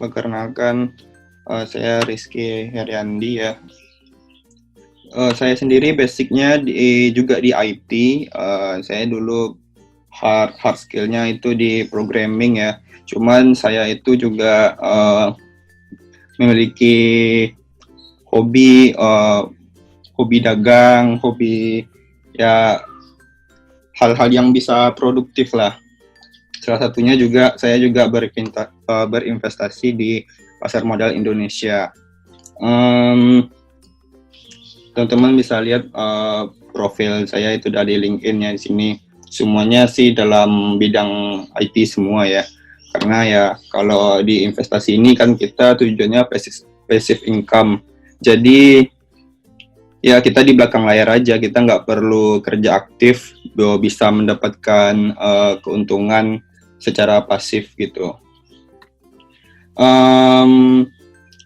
Perkenalkan, saya Rizky Heriandi ya. Saya sendiri basicnya juga di IT. Saya dulu hard skillnya itu di programming ya. Cuman saya itu juga memiliki hobi hobi dagang, hobi ya hal-hal yang bisa produktif lah. Salah satunya juga saya juga berinvestasi di pasar modal Indonesia. Teman-teman bisa lihat profil saya itu dari LinkedIn-nya di sini. Semuanya sih dalam bidang IT semua ya. Karena ya kalau di investasi ini kan kita tujuannya passive income. Jadi ya kita di belakang layar aja, kita nggak perlu kerja aktif, bisa mendapatkan keuntungan secara pasif gitu.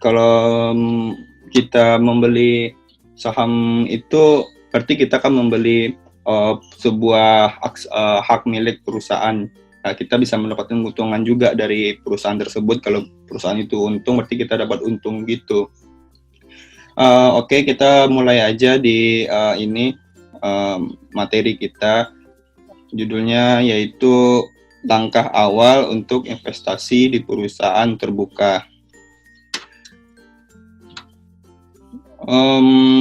Kalau kita membeli saham itu berarti kita kan membeli sebuah hak milik perusahaan. Nah, kita bisa mendapatkan keuntungan juga dari perusahaan tersebut. Kalau perusahaan itu untung, berarti kita dapat untung gitu. Oke, kita mulai aja di materi kita. Judulnya yaitu langkah awal untuk investasi di perusahaan terbuka.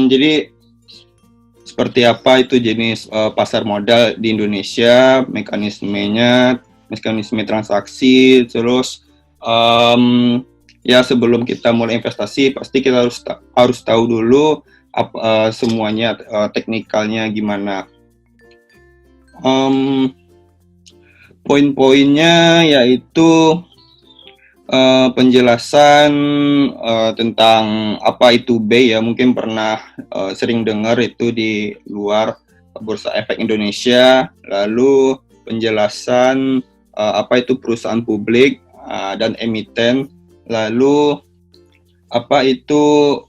Jadi seperti apa itu jenis pasar modal di Indonesia, mekanisme transaksi, terus ya sebelum kita mulai investasi pasti kita harus tahu dulu semuanya teknikalnya gimana. Poin-poinnya yaitu penjelasan tentang apa itu BEI ya, mungkin pernah sering dengar itu di luar Bursa Efek Indonesia. Lalu penjelasan apa itu perusahaan publik dan emiten. Lalu apa itu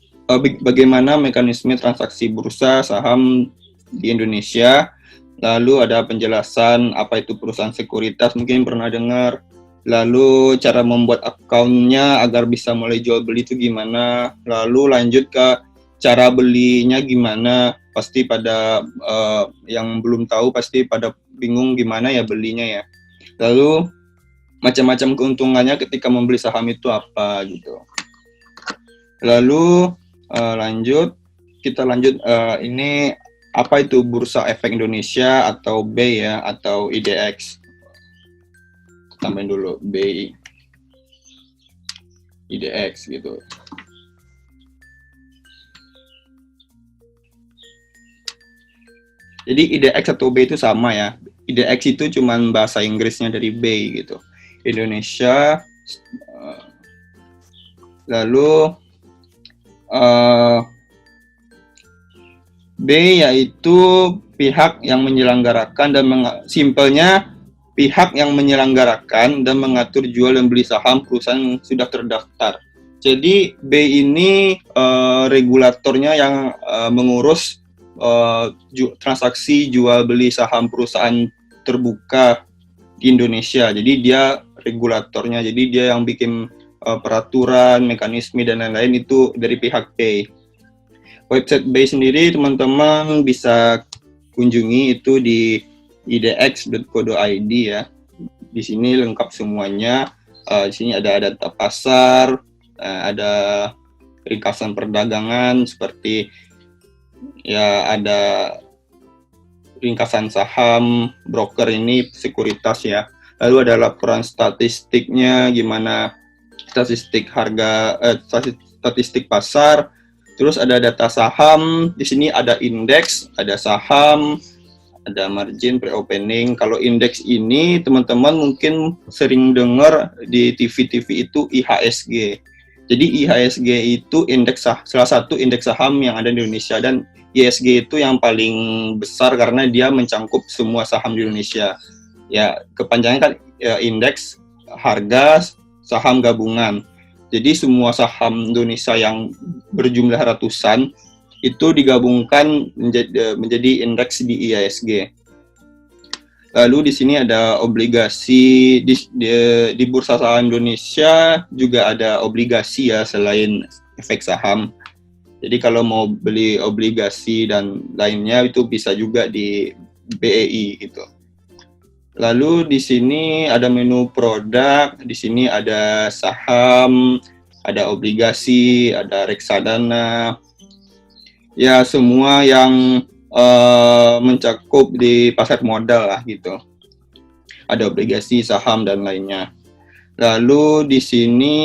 bagaimana mekanisme transaksi bursa saham di Indonesia. Lalu ada penjelasan apa itu perusahaan sekuritas, mungkin pernah dengar. Lalu cara membuat akunnya agar bisa mulai jual beli itu gimana. Lalu lanjut ke cara belinya gimana. Pasti pada yang belum tahu pasti pada bingung gimana ya belinya ya. Lalu macam-macam keuntungannya ketika membeli saham itu apa gitu. Lalu kita lanjut ini apa itu Bursa Efek Indonesia atau BEI ya, atau IDX. Tambahin dulu BEI, IDX gitu. Jadi IDX atau BEI itu sama ya. IDX itu cuman bahasa Inggrisnya dari BEI gitu. Indonesia. Lalu BEI yaitu pihak yang menyelenggarakan dan simpelnya pihak yang menyelenggarakan dan mengatur jual dan beli saham perusahaan yang sudah terdaftar. Jadi BEI ini regulatornya yang mengurus transaksi jual beli saham perusahaan terbuka di Indonesia. Jadi dia regulatornya, jadi dia yang bikin peraturan, mekanisme dan lain-lain itu dari pihak BEI. Website BEI sendiri teman-teman bisa kunjungi itu di idx.co.id ya. Di sini lengkap semuanya. Di sini ada data pasar, ada ringkasan perdagangan seperti ya ada ringkasan saham, broker ini sekuritas ya. Lalu ada laporan statistiknya gimana statistik harga statistik pasar. Terus ada data saham, di sini ada indeks, ada saham, ada margin pre-opening. Kalau indeks ini teman-teman mungkin sering dengar di TV-TV itu IHSG. Jadi IHSG itu salah satu indeks saham yang ada di Indonesia, dan IHSG itu yang paling besar karena dia mencakup semua saham di Indonesia. Ya, kepanjangannya kan ya, indeks harga saham gabungan. Jadi semua saham Indonesia yang berjumlah ratusan itu digabungkan menjadi indeks di IHSG. Lalu di sini ada obligasi di Bursa Saham Indonesia juga ada obligasi ya selain efek saham. Jadi kalau mau beli obligasi dan lainnya itu bisa juga di BEI gitu. Lalu di sini ada menu produk, di sini ada saham, ada obligasi, ada reksadana. Ya semua yang mencakup di pasar modal lah gitu. Ada obligasi, saham dan lainnya. Lalu di sini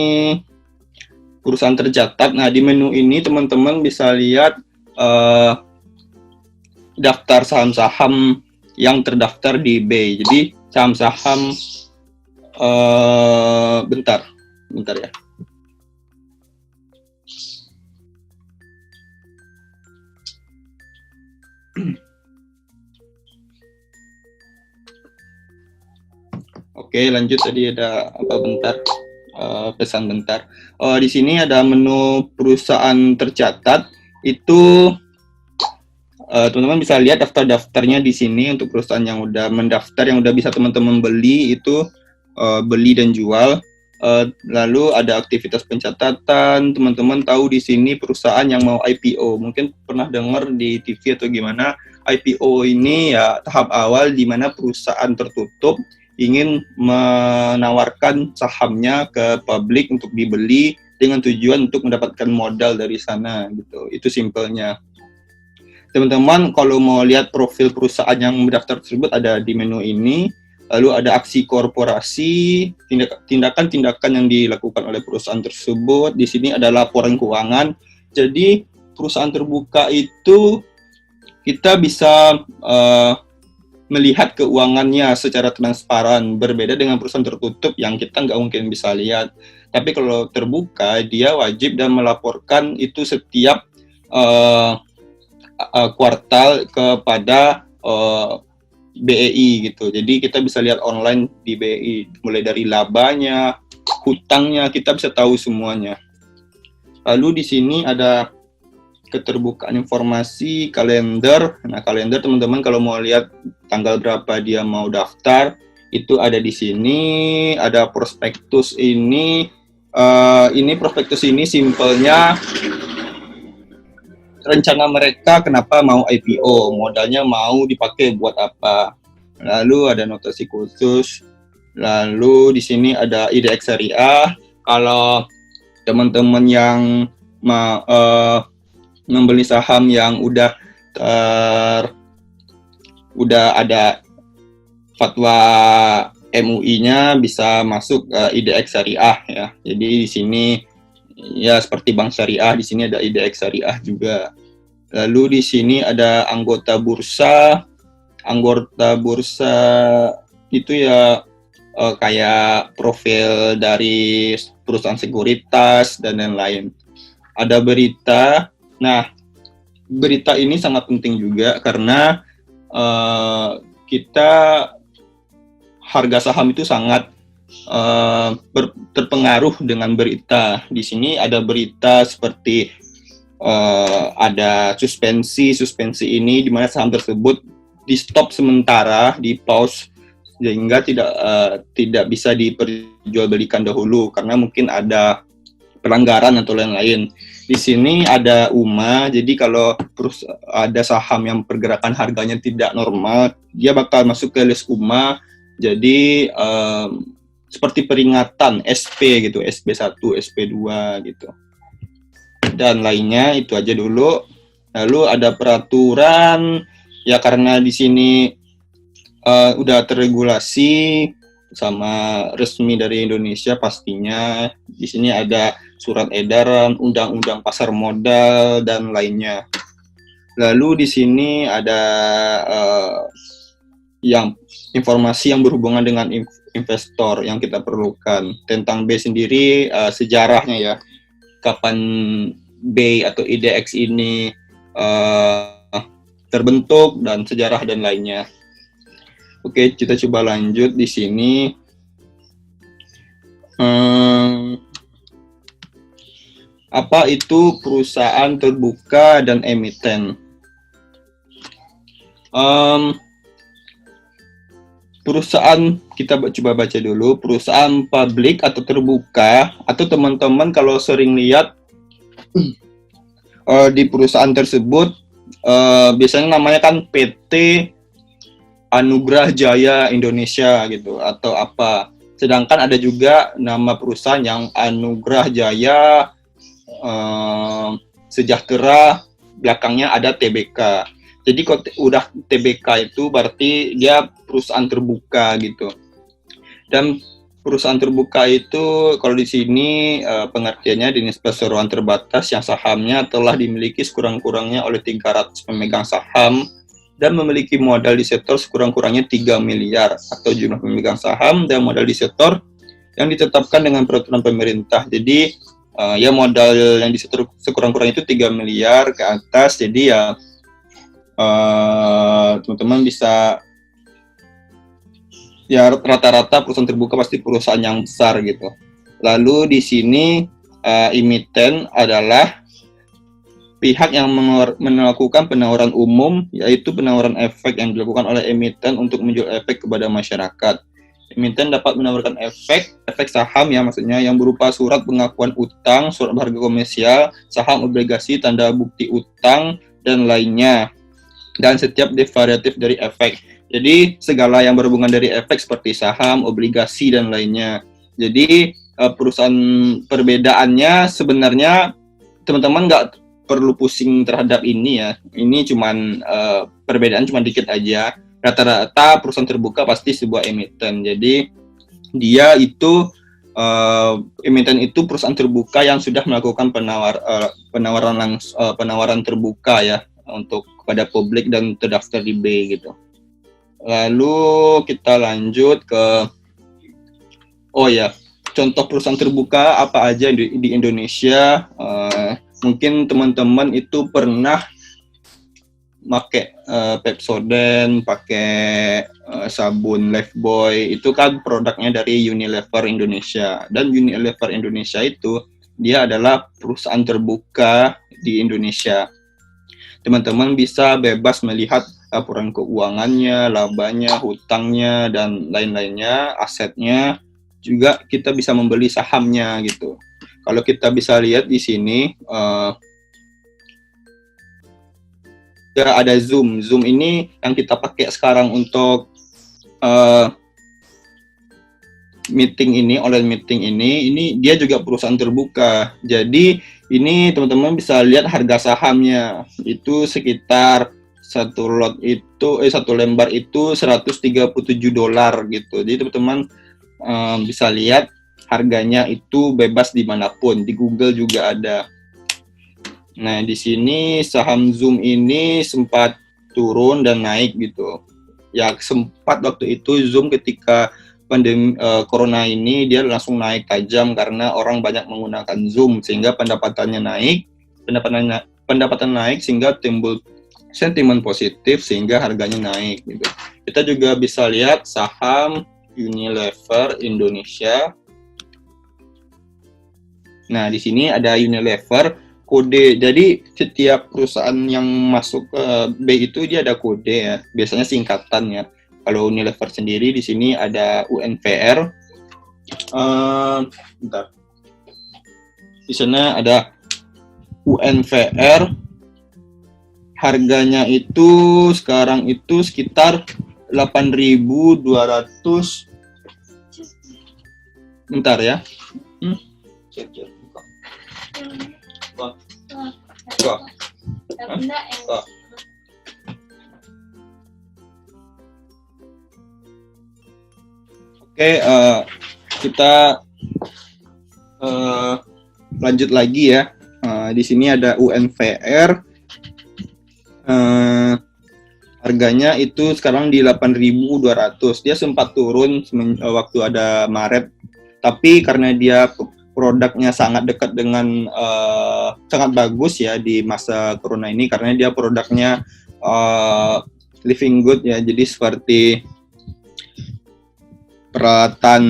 perusahaan tercatat. Nah, di menu ini teman-teman bisa lihat daftar saham-saham yang terdaftar di BEI. Jadi saham-saham bentar ya. Oke, lanjut tadi ada apa bentar, pesan bentar. Di sini ada menu perusahaan tercatat. Itu teman-teman bisa lihat daftar-daftarnya di sini untuk perusahaan yang udah mendaftar, yang udah bisa teman-teman beli itu beli dan jual. Lalu ada aktivitas pencatatan. Teman-teman tahu di sini perusahaan yang mau IPO. Mungkin pernah dengar di TV atau gimana. IPO ini ya tahap awal di mana perusahaan tertutup ingin menawarkan sahamnya ke publik untuk dibeli dengan tujuan untuk mendapatkan modal dari sana gitu. Itu simpelnya. Teman-teman kalau mau lihat profil perusahaan yang mendaftar tersebut ada di menu ini. Lalu ada aksi korporasi, tindakan-tindakan yang dilakukan oleh perusahaan tersebut. Di sini ada laporan keuangan. Jadi perusahaan terbuka itu kita bisa melihat keuangannya secara transparan, berbeda dengan perusahaan tertutup yang kita nggak mungkin bisa lihat. Tapi kalau terbuka, dia wajib dan melaporkan itu setiap kuartal kepada BEI gitu. Jadi kita bisa lihat online di BEI, mulai dari labanya, hutangnya, kita bisa tahu semuanya. Lalu di sini ada keterbukaan informasi, kalender. Nah, kalender teman-teman kalau mau lihat tanggal berapa dia mau daftar, itu ada di sini. Ada prospektus ini. Prospektus ini simpelnya rencana mereka kenapa mau IPO, modalnya mau dipakai buat apa. Lalu ada notasi khusus. Lalu di sini ada IDX Syariah. Kalau teman-teman yang membeli saham yang udah ada fatwa MUI-nya bisa masuk IDX Syariah ya. Jadi di sini ya seperti Bank Syariah, di sini ada IDX Syariah juga. Lalu di sini ada anggota bursa. Anggota bursa itu ya kayak profil dari perusahaan sekuritas dan lain-lain. Ada berita. Nah, berita ini sangat penting juga karena kita harga saham itu sangat terpengaruh dengan berita. Di sini ada berita seperti ada suspensi ini di mana saham tersebut di stop sementara, di pause sehingga tidak bisa diperjualbelikan dahulu karena mungkin ada pelanggaran atau lain-lain. Di sini ada UMA, jadi kalau terus ada saham yang pergerakan harganya tidak normal, dia bakal masuk ke list UMA. Jadi seperti peringatan SP gitu, SP1, SP2 gitu. Dan lainnya itu aja dulu. Lalu ada peraturan ya karena di sini udah terregulasi sama resmi dari Indonesia pastinya. Di sini ada surat edaran, undang-undang pasar modal dan lainnya. Lalu di sini ada yang informasi yang berhubungan dengan investor yang kita perlukan. Tentang B sendiri sejarahnya ya. Kapan B atau IDX ini terbentuk dan sejarah dan lainnya. Oke, kita coba lanjut di sini. Apa itu perusahaan terbuka dan emiten? perusahaan, kita coba baca dulu, perusahaan publik atau terbuka, atau teman-teman kalau sering lihat di perusahaan tersebut biasanya namanya kan PT Anugrah Jaya Indonesia gitu atau apa. Sedangkan ada juga nama perusahaan yang Anugrah Jaya Sejahtera, belakangnya ada TBK. Jadi kalau udah TBK itu berarti dia perusahaan terbuka gitu. Dan perusahaan terbuka itu kalau di sini pengertiannya dinas perseroan terbatas yang sahamnya telah dimiliki sekurang-kurangnya oleh 300 pemegang saham dan memiliki modal di sektor sekurang-kurangnya 3 miliar atau jumlah pemegang saham dan modal di sektor yang ditetapkan dengan peraturan pemerintah. Jadi ya modal yang di sektor sekurang-kurangnya itu 3 miliar ke atas. Jadi ya teman-teman bisa ya rata-rata perusahaan terbuka pasti perusahaan yang besar gitu. Lalu di sini emiten adalah pihak yang melakukan penawaran umum, yaitu penawaran efek yang dilakukan oleh emiten untuk menjual efek kepada masyarakat. Emiten dapat menawarkan efek saham ya maksudnya yang berupa surat pengakuan utang, surat berharga komersial, saham, obligasi, tanda bukti utang dan lainnya. Dan setiap derivatif dari efek. Jadi segala yang berhubungan dari efek seperti saham, obligasi dan lainnya. Jadi perusahaan perbedaannya sebenarnya teman-teman nggak perlu pusing terhadap ini ya. Ini cuman perbedaan cuma dikit aja. Rata-rata perusahaan terbuka pasti sebuah emiten. Jadi dia itu emiten itu perusahaan terbuka yang sudah melakukan penawaran terbuka ya untuk kepada publik dan terdaftar di B gitu. Lalu kita lanjut ke contoh perusahaan terbuka apa aja di Indonesia. Mungkin teman-teman itu pernah pakai Pepsodent, pakai sabun Lifebuoy, itu kan produknya dari Unilever Indonesia. Dan Unilever Indonesia itu dia adalah perusahaan terbuka di Indonesia. Teman-teman bisa bebas melihat laporan keuangannya, labanya, hutangnya, dan lain-lainnya, asetnya. Juga kita bisa membeli sahamnya gitu. Kalau kita bisa lihat di sini, ada Zoom. Zoom ini yang kita pakai sekarang untuk online meeting ini dia juga perusahaan terbuka. Jadi ini teman-teman bisa lihat harga sahamnya itu sekitar satu lembar itu $137 gitu. Jadi teman-teman bisa lihat harganya itu bebas dimanapun, di Google juga ada. Nah di sini saham Zoom ini sempat turun dan naik gitu. Ya sempat waktu itu Zoom ketika pandemi corona ini dia langsung naik tajam karena orang banyak menggunakan Zoom sehingga pendapatan naik sehingga timbul sentimen positif sehingga harganya naik gitu. Kita juga bisa lihat saham Unilever Indonesia. Nah, di sini ada Unilever kode. Jadi setiap perusahaan yang masuk ke B itu dia ada kode ya. Biasanya singkatan ya. Kalau Unilever sendiri di sini ada UNVR. Di sana ada UNVR. Harganya itu sekarang itu sekitar 8.200. Bentar ya. Oke, kita lanjut lagi ya. Di sini ada UNVR. Harganya itu sekarang di 8.200. Dia sempat turun waktu ada Maret. Tapi karena dia produknya sangat dekat dengan sangat bagus ya di masa corona ini karena dia produknya living good ya. Jadi seperti peralatan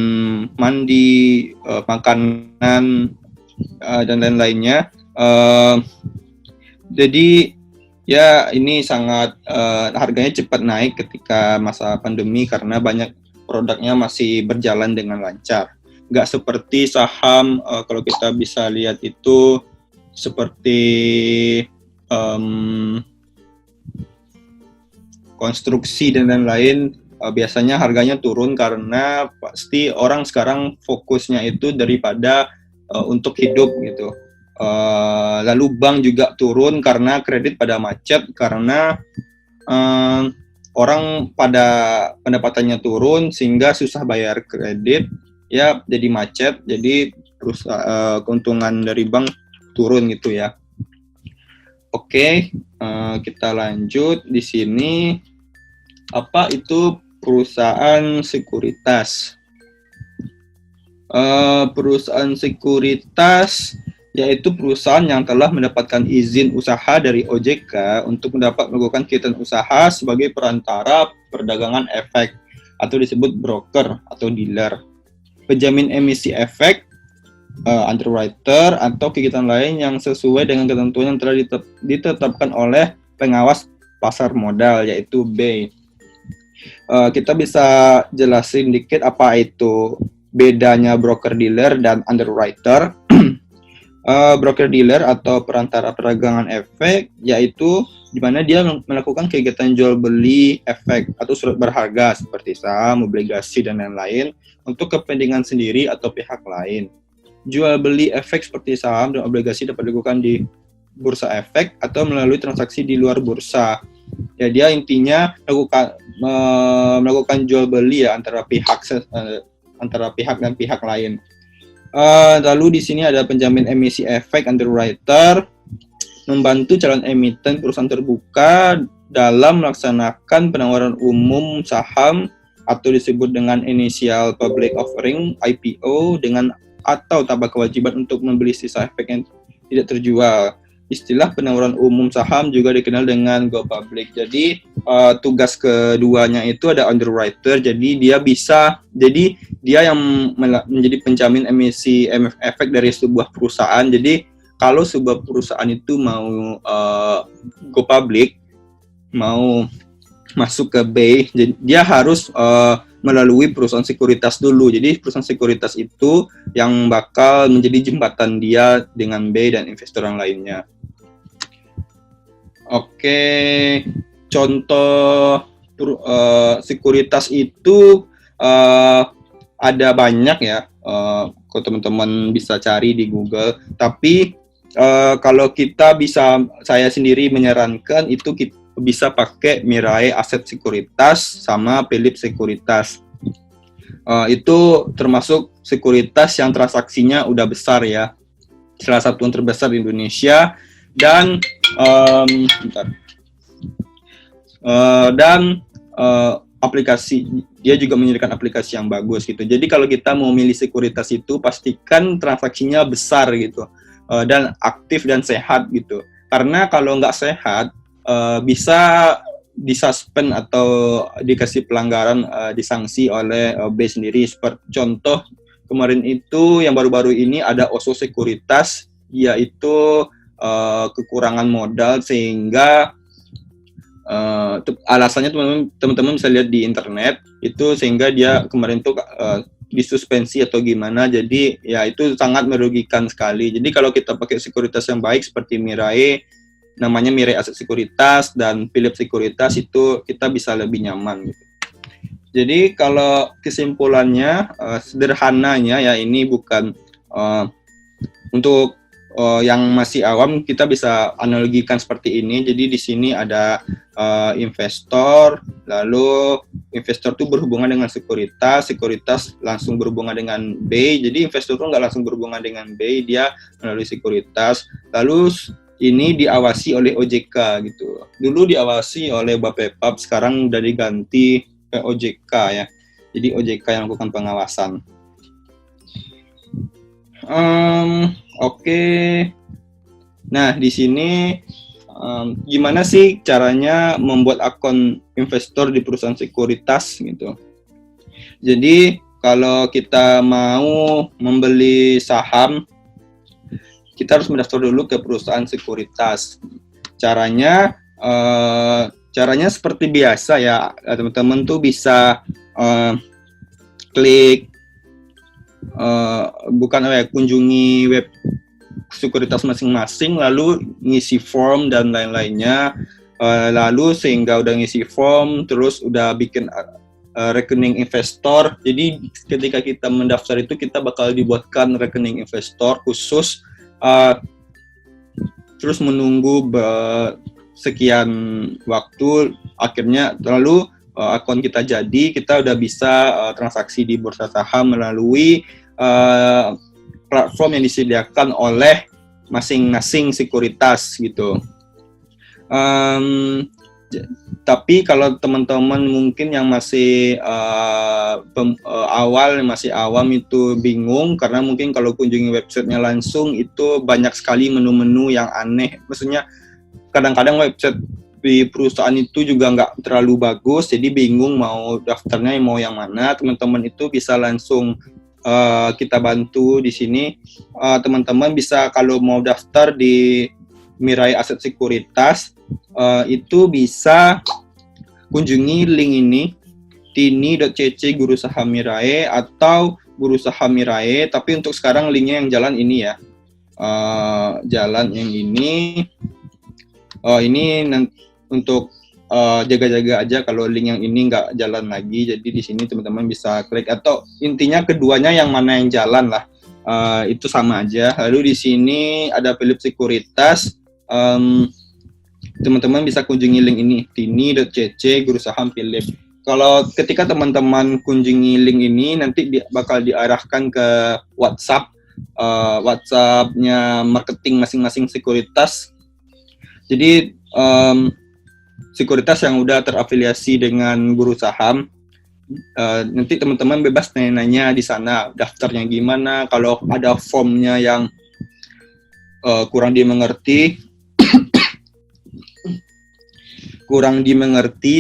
mandi, makanan dan lain-lainnya. Jadi ya ini sangat harganya cepat naik ketika masa pandemi karena banyak produknya masih berjalan dengan lancar. Nggak seperti saham, kalau kita bisa lihat itu seperti konstruksi dan lain-lain, biasanya harganya turun karena pasti orang sekarang fokusnya itu daripada untuk hidup gitu. Lalu bank juga turun karena kredit pada macet, karena orang pada pendapatannya turun sehingga susah bayar kredit, ya jadi macet, jadi terus keuntungan dari bank turun gitu ya. Oke, kita lanjut di sini. Apa itu perusahaan sekuritas? Perusahaan sekuritas yaitu perusahaan yang telah mendapatkan izin usaha dari OJK untuk melakukan kegiatan usaha sebagai perantara perdagangan efek atau disebut broker atau dealer, penjamin emisi efek, underwriter, atau kegiatan lain yang sesuai dengan ketentuan yang telah ditetapkan oleh pengawas pasar modal yaitu BEI. Kita bisa jelasin dikit apa itu bedanya broker dealer dan underwriter. Broker dealer atau perantara perdagangan efek yaitu di mana dia melakukan kegiatan jual beli efek atau surat berharga seperti saham, obligasi dan lain-lain untuk kepentingan sendiri atau pihak lain. Jual beli efek seperti saham dan obligasi dapat dilakukan di bursa efek atau melalui transaksi di luar bursa. Ya, dia intinya melakukan jual beli ya antara pihak dan pihak lain. Lalu di sini ada penjamin emisi efek underwriter, membantu calon emiten perusahaan terbuka dalam melaksanakan penawaran umum saham atau disebut dengan initial public offering IPO dengan atau tanpa kewajiban untuk membeli sisa efek yang tidak terjual. Istilah penawaran umum saham juga dikenal dengan go public. Jadi tugas keduanya itu ada underwriter. Jadi dia yang menjadi penjamin emisi efek dari sebuah perusahaan. Jadi kalau sebuah perusahaan itu mau go public, mau masuk ke BEI, jadi dia harus melalui perusahaan sekuritas dulu. Jadi perusahaan sekuritas itu yang bakal menjadi jembatan dia dengan BEI dan investor yang lainnya. Oke, contoh sekuritas itu ada banyak ya. Kalau teman-teman bisa cari di Google. Tapi kalau saya sendiri menyarankan itu kita bisa pakai Mirae Aset Sekuritas sama Philips Sekuritas. Itu termasuk sekuritas yang transaksinya udah besar ya, salah satu yang terbesar di Indonesia dan aplikasi dia juga menyediakan aplikasi yang bagus gitu. Jadi kalau kita mau milih sekuritas itu pastikan transaksinya besar gitu dan aktif dan sehat gitu. Karena kalau nggak sehat bisa disuspend atau dikasih pelanggaran, disanksi oleh BEI sendiri. Seperti contoh kemarin itu yang baru-baru ini ada OSO Sekuritas, yaitu kekurangan modal sehingga alasannya teman-teman bisa lihat di internet itu, sehingga dia kemarin tuh disuspensi atau gimana. Jadi ya itu sangat merugikan sekali. Jadi kalau kita pakai sekuritas yang baik seperti Mirae, namanya Mirae Aset Sekuritas dan Philips Sekuritas, itu kita bisa lebih nyaman gitu. Jadi kalau kesimpulannya sederhananya ya, ini bukan untuk yang masih awam, kita bisa analogikan seperti ini. Jadi di sini ada investor, lalu investor itu berhubungan dengan sekuritas, sekuritas langsung berhubungan dengan BEI. Jadi investor itu nggak langsung berhubungan dengan BEI, dia melalui sekuritas. Lalu ini diawasi oleh OJK gitu. Dulu diawasi oleh Bapepap, sekarang udah diganti ke OJK ya. Jadi OJK yang melakukan pengawasan. Oke. Nah, di sini gimana sih caranya membuat akun investor di perusahaan sekuritas gitu. Jadi, kalau kita mau membeli saham, kita harus mendaftar dulu ke perusahaan sekuritas. Caranya seperti biasa ya, teman-teman tuh bisa klik kunjungi web sekuritas masing-masing, lalu ngisi form dan lain-lainnya. Lalu sehingga udah ngisi form, terus udah bikin rekening investor. Jadi ketika kita mendaftar itu kita bakal dibuatkan rekening investor khusus, terus menunggu sekian waktu, akhirnya lalu akun kita jadi, kita udah bisa transaksi di bursa saham melalui platform yang disediakan oleh masing-masing sekuritas gitu. Tapi kalau teman-teman mungkin yang masih masih awam itu bingung, karena mungkin kalau kunjungi websitenya langsung itu banyak sekali menu-menu yang aneh. Maksudnya kadang-kadang website di perusahaan itu juga nggak terlalu bagus, jadi bingung mau daftarnya mau yang mana. Teman-teman itu bisa langsung kita bantu di sini. Teman-teman bisa kalau mau daftar di Mirai Aset Sekuritas, itu bisa kunjungi link ini, tini.cc Guru Saham Mirai atau Guru Saham Mirai, tapi untuk sekarang linknya yang jalan ini ya. Jalan yang ini. Ini untuk jaga-jaga aja kalau link yang ini nggak jalan lagi. Jadi di sini teman-teman bisa klik, atau intinya keduanya yang mana yang jalan lah, itu sama aja. Lalu di sini ada Philip Sekuritas. Teman-teman bisa kunjungi link ini, tini.cc Guru Saham Philip. Kalau ketika teman-teman kunjungi link ini, nanti bakal diarahkan ke WhatsApp-nya marketing masing-masing sekuritas. Jadi sekuritas yang udah terafiliasi dengan Guru Saham, nanti teman-teman bebas nanya-nanya di sana, daftarnya gimana. Kalau ada formnya yang kurang dimengerti,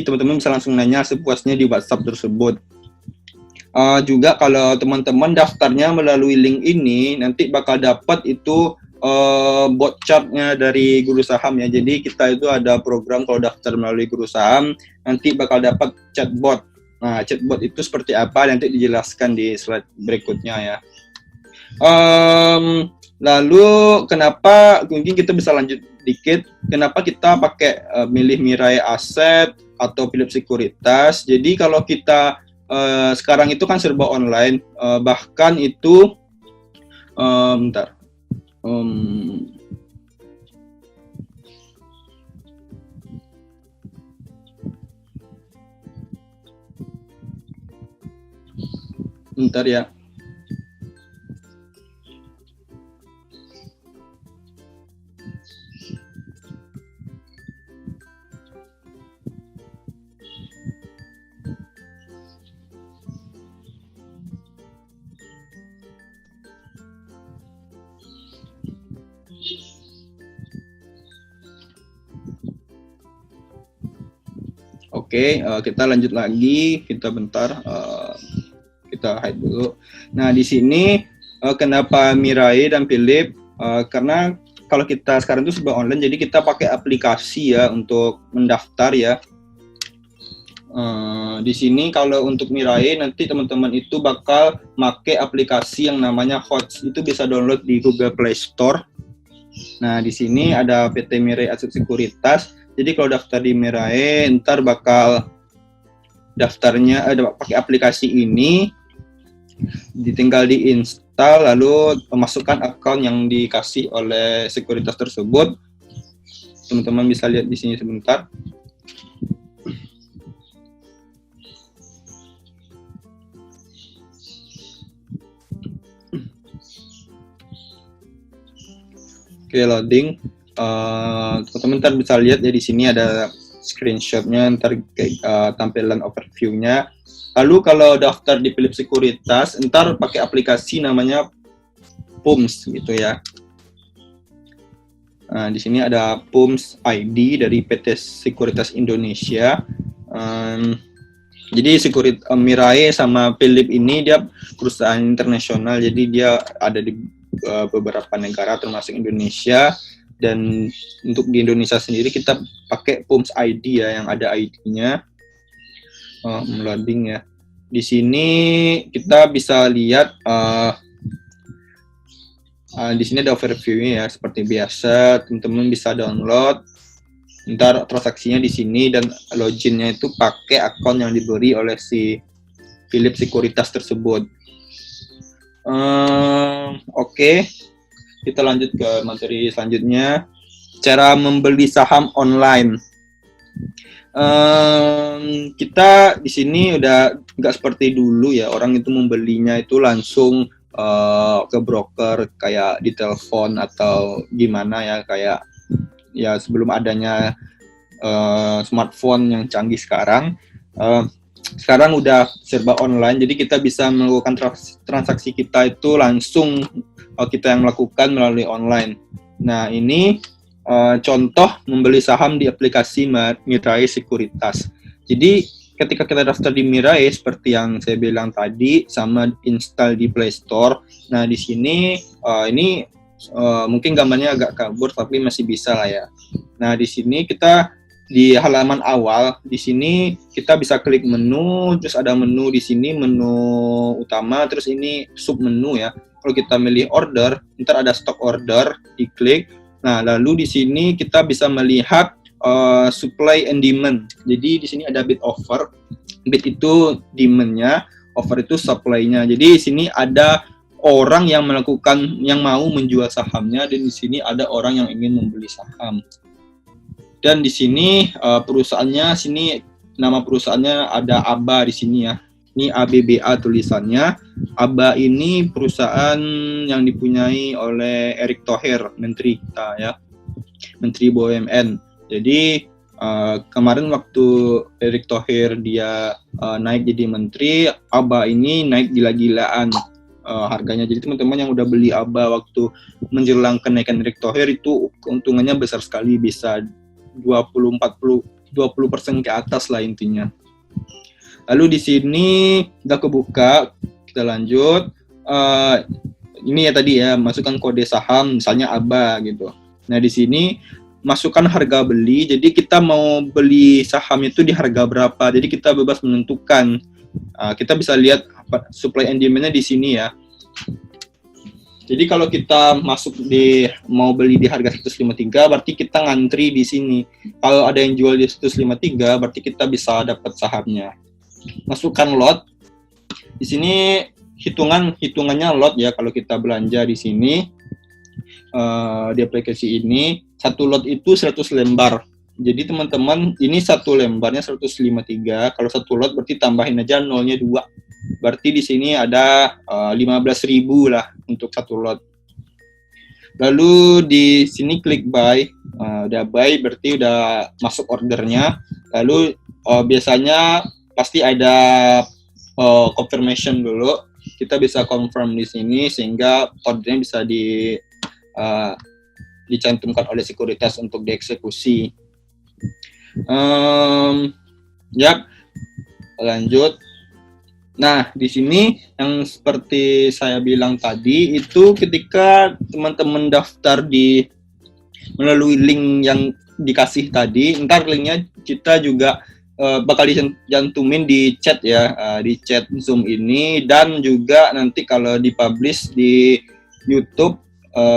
teman-teman bisa langsung nanya sepuasnya di WhatsApp tersebut. Juga kalau teman-teman daftarnya melalui link ini, nanti bakal dapat itu bot chatnya dari Guru Saham ya. Jadi kita itu ada program kalau daftar melalui Guru Saham, nanti bakal dapat chatbot. Nah, chatbot itu seperti apa nanti dijelaskan di slide berikutnya ya. Lalu kenapa, mungkin kita bisa lanjut dikit, kenapa kita pakai milih Mirai Aset atau Philip Sekuritas. Jadi kalau kita sekarang itu kan serba online, bahkan itu bentar. Bentar ya. Oke, kita lanjut lagi. Kita bentar, kita hide dulu. Nah, di sini kenapa Mirai dan Philip? Karena kalau kita sekarang itu serba online, jadi kita pakai aplikasi ya untuk mendaftar ya. Di sini kalau untuk Mirai nanti teman-teman itu bakal pakai aplikasi yang namanya HOTS. Itu bisa download di Google Play Store. Nah, di sini ada PT Mirai Aset Sekuritas. Jadi kalau daftar di Mirai, ntar bakal daftarnya pakai aplikasi ini, tinggal diinstal, lalu memasukkan akun yang dikasih oleh sekuritas tersebut. Teman-teman bisa lihat di sini sebentar. Oke, loading. Teman-teman bisa lihat ya, di sini ada screenshotnya, ntar tampilan overview-nya. Lalu kalau daftar di Philip Sekuritas, ntar pakai aplikasi namanya PUMS gitu ya. Nah, di sini ada PUMS ID dari PT Sekuritas Indonesia. Jadi Mirai sama Philip ini dia perusahaan internasional, jadi dia ada di beberapa negara termasuk Indonesia. Dan untuk di Indonesia sendiri kita pakai PUMS ID ya, yang ada ID-nya. Loading ya. di sini kita bisa lihat di sini ada overview-nya ya, seperti biasa teman-teman bisa download. Ntar transaksinya di sini dan loginnya itu pakai akun yang diberi oleh si Philip Sekuritas tersebut. Oke. Kita lanjut ke materi selanjutnya. Cara membeli saham online. Kita di sini udah nggak seperti dulu ya, orang itu membelinya itu langsung ke broker kayak di telepon atau gimana ya, kayak ya sebelum adanya smartphone yang canggih sekarang. Sekarang udah serba online, jadi kita bisa melakukan transaksi kita itu langsung kita yang melakukan melalui online. Nah, ini contoh membeli saham di aplikasi Mirai Sekuritas. Jadi, ketika kita daftar di Mirai, seperti yang saya bilang tadi, sama install di Play Store. Nah, di sini, ini mungkin gambarnya agak kabur, tapi masih bisa lah ya. Nah, di sini kita di halaman awal, di sini kita bisa klik menu, terus ada menu di sini, menu utama, terus ini sub menu ya. Kalau kita milih order, ntar ada stock order, diklik. Nah, lalu di sini kita bisa melihat supply and demand. Jadi di sini ada bid offer. Bid itu demand-nya, offer itu supply-nya. Jadi di sini ada orang yang yang mau menjual sahamnya, dan di sini ada orang yang ingin membeli saham. Dan di sini perusahaannya, sini nama perusahaannya ada ABA di sini ya. Ini ABBA tulisannya. ABA ini perusahaan yang dipunyai oleh Erick Thohir, menteri kita ya, menteri BUMN. Jadi kemarin waktu Erick Thohir dia naik jadi menteri, ABA ini naik gila-gilaan harganya. Jadi teman-teman yang udah beli ABA waktu menjelang kenaikan Erick Thohir itu keuntungannya besar sekali, bisa 20% ke atas lah intinya. Lalu di sini udah kebuka, kita lanjut. Ini ya tadi ya, masukkan kode saham, misalnya ABA gitu. Nah di sini masukkan harga beli, jadi kita mau beli saham itu di harga berapa, jadi kita bebas menentukan. Kita bisa lihat supply and demand-nya di sini ya. Jadi kalau kita mau beli di harga 153, berarti kita ngantri di sini. Kalau ada yang jual di 153, berarti kita bisa dapat sahamnya. Masukkan lot. Di sini hitungannya lot ya, kalau kita belanja di sini di aplikasi ini, satu lot itu 100 lembar. Jadi teman-teman, ini satu lembarnya 153. Kalau satu lot berarti tambahin aja nolnya 2. Berarti di sini ada 15.000 lah untuk satu lot. Lalu di sini klik buy. Udah buy berarti udah masuk ordernya. Lalu biasanya pasti ada confirmation dulu. Kita bisa confirm di sini sehingga ordernya bisa dicantumkan oleh sekuritas untuk dieksekusi. Lanjut. Nah, di sini yang seperti saya bilang tadi, itu ketika teman-teman daftar melalui link yang dikasih tadi, ntar linknya kita juga bakal dicantumin di chat ya, di chat Zoom ini, dan juga nanti kalau dipublish di YouTube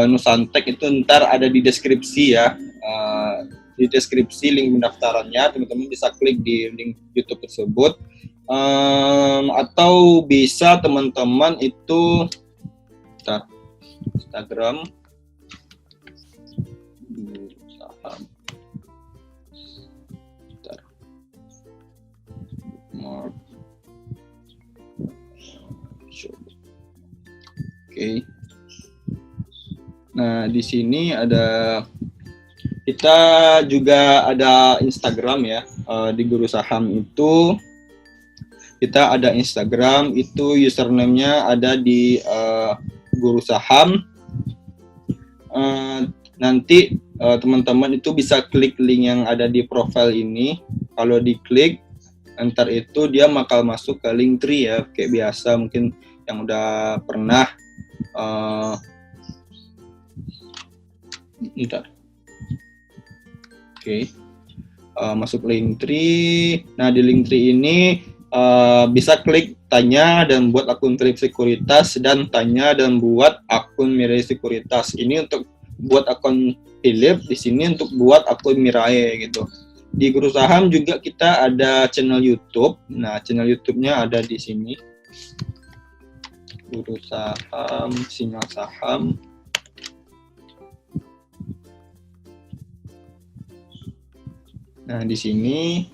Nusantek itu ntar ada di deskripsi ya, di deskripsi link pendaftarannya, teman-teman bisa klik di link YouTube tersebut. Atau bisa teman-teman itu Instagram Oke. Nah, di sini kita juga ada Instagram ya, di Guru Saham itu kita ada Instagram, itu username-nya ada di Guru Saham. Nanti teman-teman itu bisa klik link yang ada di profile ini. Kalau diklik, ntar itu dia bakal masuk ke Linktree ya, kayak biasa mungkin yang udah pernah. Oke. Masuk Linktree. Nah, di Linktree ini bisa klik tanya dan buat akun Philip Sekuritas, dan tanya dan buat akun Mirai Sekuritas. Ini untuk buat akun Philip, di sini untuk buat akun Mirai gitu. Di Guru Saham juga kita ada channel YouTube. Nah, channel YouTube-nya ada di sini. Guru Saham, Sinyal Saham. Nah, di sini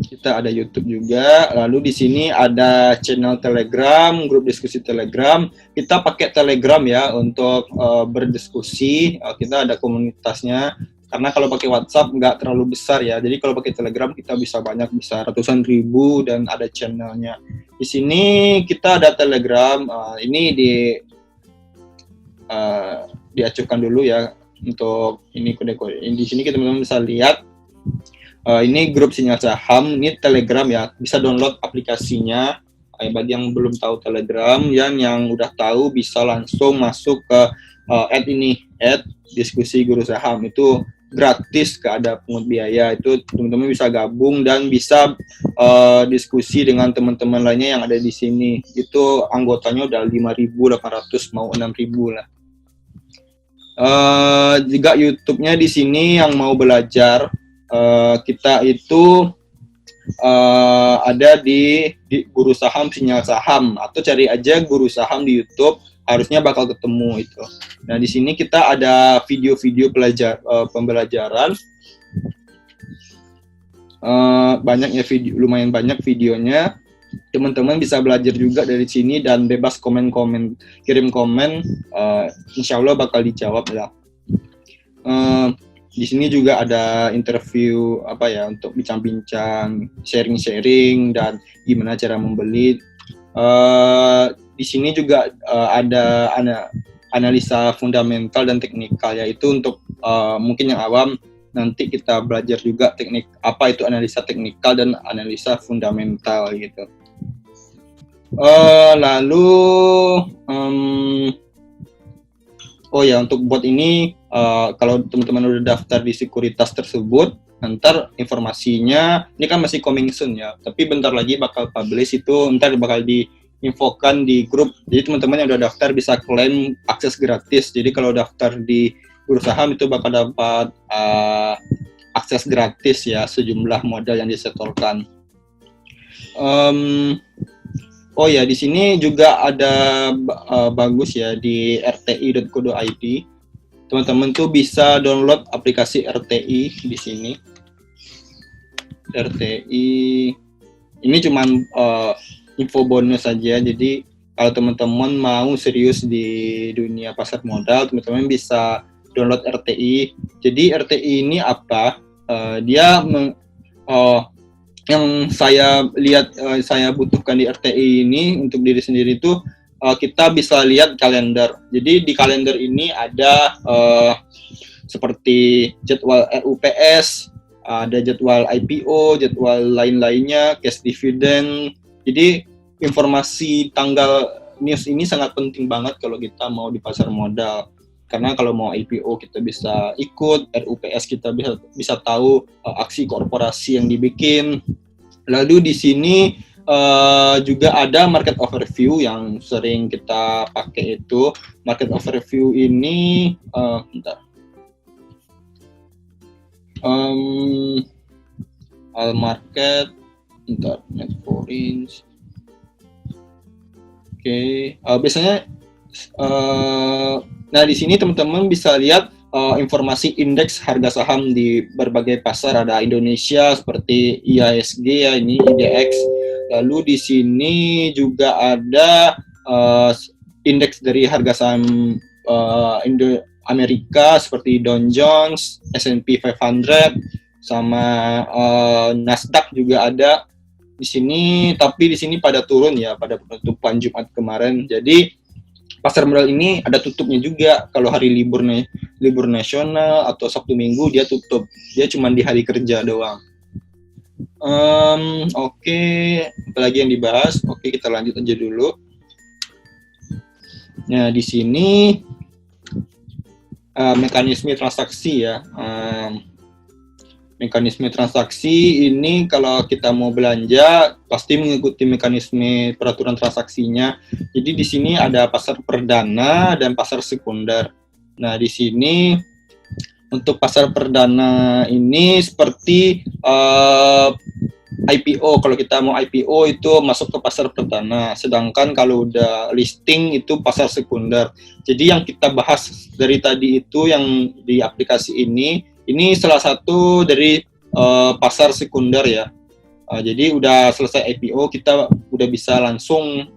kita ada YouTube juga. Lalu di sini ada channel Telegram, grup diskusi Telegram. Kita pakai Telegram ya untuk berdiskusi. Kita ada komunitasnya. Karena kalau pakai WhatsApp nggak terlalu besar ya. Jadi kalau pakai Telegram kita bisa banyak, bisa ratusan ribu dan ada channelnya. Di sini kita ada Telegram. Ini diacukan dulu ya untuk ini kode-kode. Di sini kita teman-teman bisa lihat. Ini grup Sinyal Saham, ini Telegram ya, bisa download aplikasinya. Bagi yang belum tahu Telegram, yang udah tahu bisa langsung masuk ke diskusi Guru Saham, itu gratis, gak ada pungut biaya. Itu teman-teman bisa gabung dan bisa diskusi dengan teman-teman lainnya yang ada di sini. Itu anggotanya udah 5.800 mau 6.000 lah. Juga YouTube-nya di sini yang mau belajar. Kita itu ada di Guru Saham Sinyal Saham, atau cari aja Guru Saham di YouTube, harusnya bakal ketemu itu. Nah, di sini kita ada video-video pembelajaran. Banyaknya video, lumayan banyak videonya. Teman-teman bisa belajar juga dari sini dan bebas komen-komen, kirim komen, insya Allah bakal dijawab ya. Di sini juga ada interview untuk bincang-bincang, sharing-sharing dan gimana cara membeli. Di sini juga ada analisa fundamental dan teknikal, yaitu untuk mungkin yang awam nanti kita belajar juga teknik apa itu analisa teknikal dan analisa fundamental gitu. Lalu untuk bot ini, kalau teman-teman udah daftar di sekuritas tersebut, ntar informasinya, ini kan masih coming soon ya, tapi bentar lagi bakal publish, itu ntar bakal diinfokan di grup. Jadi teman-teman yang udah daftar bisa klaim akses gratis. Jadi kalau daftar di Guru Saham itu bakal dapat akses gratis ya, sejumlah modal yang disetorkan. Di sini juga ada bagus ya, di rti.co.id. Teman-teman tuh bisa download aplikasi RTI di sini. RTI ini cuman info bonus saja. Jadi kalau teman-teman mau serius di dunia pasar modal, teman-teman bisa download RTI. Jadi RTI ini apa? Yang saya lihat saya butuhkan di RTI ini untuk diri sendiri itu, kita bisa lihat kalender. Jadi di kalender ini ada seperti jadwal RUPS, ada jadwal IPO, jadwal lain-lainnya, cash dividend. Jadi informasi tanggal news ini sangat penting banget kalau kita mau di pasar modal. Karena kalau mau IPO kita bisa ikut, RUPS kita bisa tahu aksi korporasi yang dibikin. Lalu di sini juga ada market overview yang sering kita pakai itu. Market overview ini, all market, net foreign. Biasanya nah di sini teman-teman bisa lihat informasi indeks harga saham di berbagai pasar. Ada Indonesia seperti IHSG ya, ini IDX. Lalu di sini juga ada indeks dari harga saham Amerika seperti Dow Jones, S&P 500, sama Nasdaq juga ada di sini. Tapi di sini pada turun ya pada penutupan Jumat kemarin. Jadi pasar modal ini ada tutupnya juga. Kalau hari libur nasional atau Sabtu Minggu dia tutup. Dia cuma di hari kerja doang. Apalagi yang dibahas? Kita lanjut aja dulu. Nah, di sini mekanisme transaksi ya. Mekanisme transaksi ini kalau kita mau belanja pasti mengikuti mekanisme peraturan transaksinya. Jadi di sini ada pasar perdana dan pasar sekunder. Nah, di sini untuk pasar perdana ini seperti IPO. Kalau kita mau IPO itu masuk ke pasar perdana. Sedangkan kalau udah listing itu pasar sekunder. Jadi yang kita bahas dari tadi itu yang di aplikasi ini salah satu dari pasar sekunder ya. Jadi udah selesai IPO kita udah bisa langsung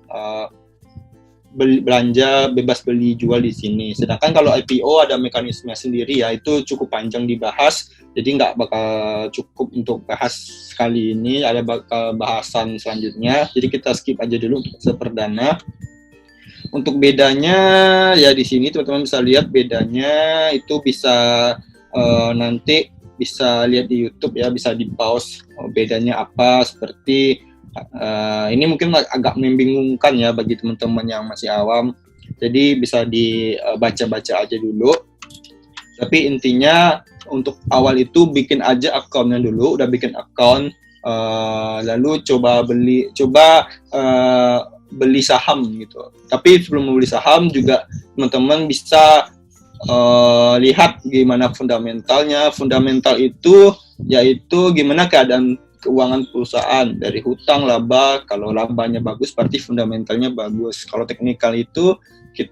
belanja bebas beli jual di sini. Sedangkan kalau IPO ada mekanisme sendiri ya, itu cukup panjang dibahas. Jadi nggak bakal cukup untuk bahas kali ini, ada bakal bahasan selanjutnya. Jadi kita skip aja dulu untuk perdana. Untuk bedanya ya di sini teman-teman bisa lihat bedanya itu bisa nanti bisa lihat di YouTube ya, bisa di pause bedanya apa. Seperti ini mungkin agak membingungkan ya bagi teman-teman yang masih awam, jadi bisa dibaca-baca aja dulu. Tapi intinya untuk awal itu bikin aja akunnya dulu. Udah bikin akun, lalu coba beli saham gitu. Tapi sebelum membeli saham juga teman-teman bisa lihat gimana fundamentalnya. Fundamental itu yaitu gimana keadaan keuangan perusahaan dari hutang, laba. Kalau labanya bagus berarti fundamentalnya bagus. Kalau teknikal itu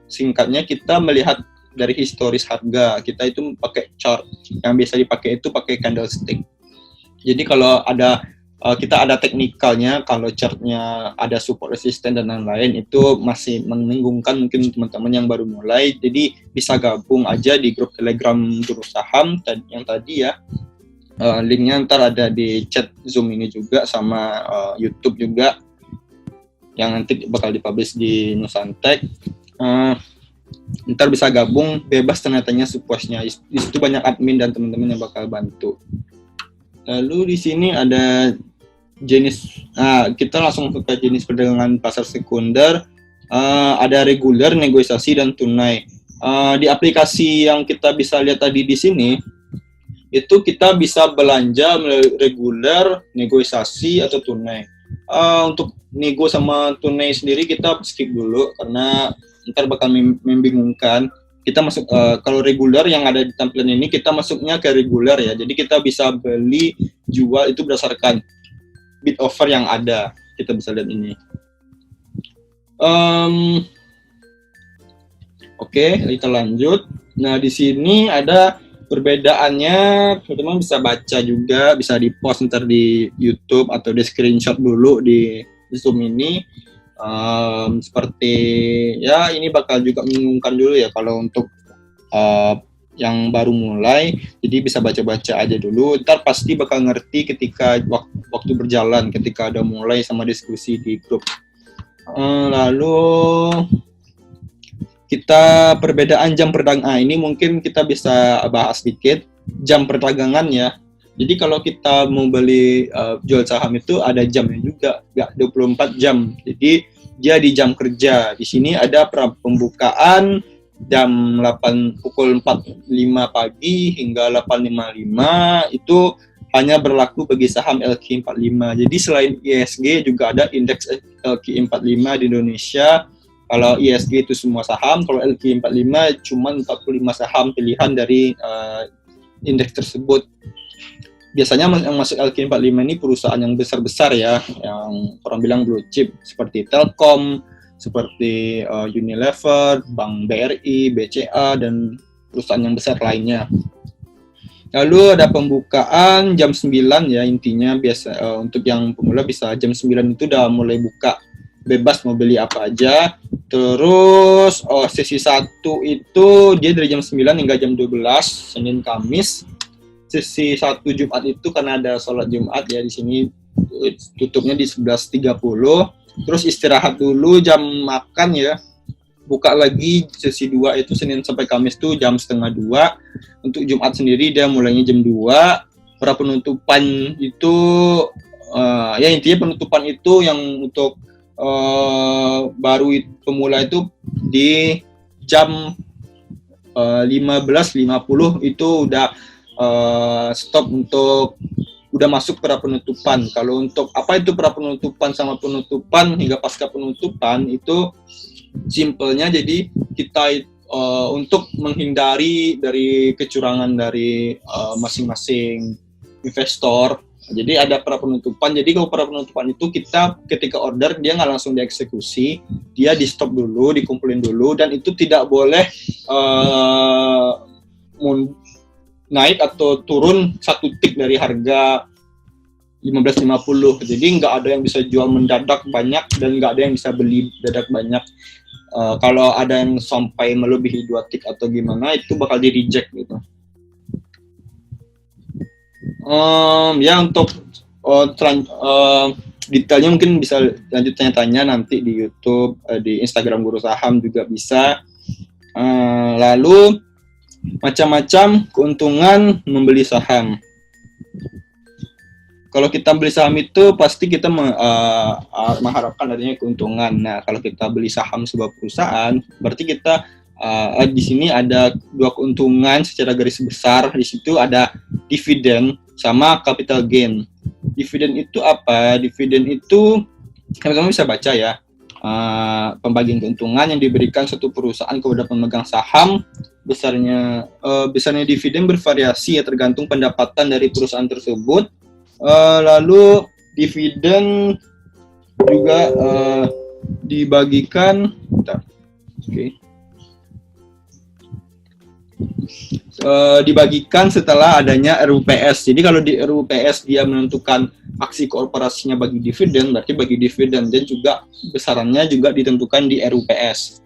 singkatnya kita melihat dari historis harga. Kita itu pakai chart. Yang biasa dipakai itu pakai candlestick. Jadi kalau kita ada teknikalnya, kalau chartnya ada support resisten dan lain-lain, itu masih membingungkan mungkin teman-teman yang baru mulai. Jadi bisa gabung aja di grup Telegram Guru Saham yang tadi ya. Linknya ntar ada di chat Zoom ini juga, sama YouTube juga yang nanti bakal dipublish di Nusantek. Ntar bisa gabung bebas tanya-tanya sepuasnya. Di situ banyak admin dan teman-teman yang bakal bantu. Lalu di sini ada jenis, kita langsung ke jenis perdagangan pasar sekunder. Ada reguler, negosiasi, dan tunai. Di aplikasi yang kita bisa lihat tadi di sini, itu kita bisa belanja melalui reguler, negosiasi, atau tunai. Untuk nego sama tunai sendiri kita skip dulu karena ntar bakal membingungkan. Kita masuk kalau reguler yang ada di tampilan ini, kita masuknya ke reguler ya. Jadi kita bisa beli jual itu berdasarkan bid offer yang ada. Kita bisa lihat ini. Oke, kita lanjut. Nah, di sini ada perbedaannya, teman-teman bisa baca juga, bisa di post ntar di YouTube atau di screenshot dulu di Zoom ini. Seperti ya, ini bakal juga membingungkan dulu ya kalau untuk yang baru mulai. Jadi bisa baca-baca aja dulu, ntar pasti bakal ngerti ketika waktu berjalan, ketika ada mulai sama diskusi di grup. Lalu kita perbedaan jam perdagangan, ini mungkin kita bisa bahas sedikit. Jam perdagangan ya, jadi kalau kita mau beli jual saham itu ada jamnya juga, nggak 24 jam. Jadi dia di jam kerja. Di sini ada pembukaan jam pukul 4.05 pagi hingga 8.55, itu hanya berlaku bagi saham LQ45. Jadi selain ISG juga ada indeks LQ45 di Indonesia. Kalau ISG itu semua saham, kalau LQ45 cuma 45 saham pilihan dari indeks tersebut. Biasanya yang masuk LQ45 ini perusahaan yang besar-besar ya, yang orang bilang blue chip, seperti Telkom, seperti Unilever, Bank BRI, BCA, dan perusahaan yang besar lainnya. Lalu ada pembukaan jam 9 ya, intinya biasa untuk yang pemula bisa jam 9 itu udah mulai buka, bebas mau beli apa aja. Terus sesi 1 itu dia dari jam 9 hingga jam 12 Senin Kamis. Sesi 1 Jumat itu karena ada sholat Jumat ya, di sini tutupnya di 11.30. Terus istirahat dulu, jam makan ya. Buka lagi sesi 2 itu Senin sampai Kamis tuh jam 1:30. Untuk Jumat sendiri dia mulainya jam 2. Para penutupan itu ya intinya penutupan itu yang untuk baru pemula itu di jam 15.50 itu udah stop untuk udah masuk pra penutupan. Kalau untuk apa itu pra penutupan sama penutupan hingga pasca penutupan itu simpelnya, jadi kita untuk menghindari dari kecurangan dari masing-masing investor. Jadi ada pra penutupan. Jadi kalau pra penutupan itu kita ketika order dia nggak langsung dieksekusi, dia di stop dulu, dikumpulin dulu, dan itu tidak boleh naik atau turun 1 tick dari harga 15.50. Jadi nggak ada yang bisa jual mendadak banyak dan nggak ada yang bisa beli mendadak banyak. Kalau ada yang sampai melebihi 2 tick atau gimana, itu bakal di reject gitu. Ya untuk detailnya mungkin bisa lanjut tanya-tanya nanti di YouTube, di Instagram Guru Saham juga bisa. Lalu macam-macam keuntungan membeli saham. Kalau kita beli saham itu pasti kita mengharapkan adanya keuntungan. Nah, kalau kita beli saham sebuah perusahaan, berarti kita di sini ada 2 keuntungan secara garis besar. Di situ ada dividen sama capital gain. Dividen itu apa? Dividen itu teman-teman bisa baca ya. Pembagian keuntungan yang diberikan suatu perusahaan kepada pemegang saham, besarnya dividen bervariasi ya, tergantung pendapatan dari perusahaan tersebut. Lalu dividen juga dibagikan, dibagikan setelah adanya RUPS. Jadi kalau di RUPS dia menentukan aksi korporasinya bagi dividen, berarti bagi dividen, dan juga besarannya juga ditentukan di RUPS.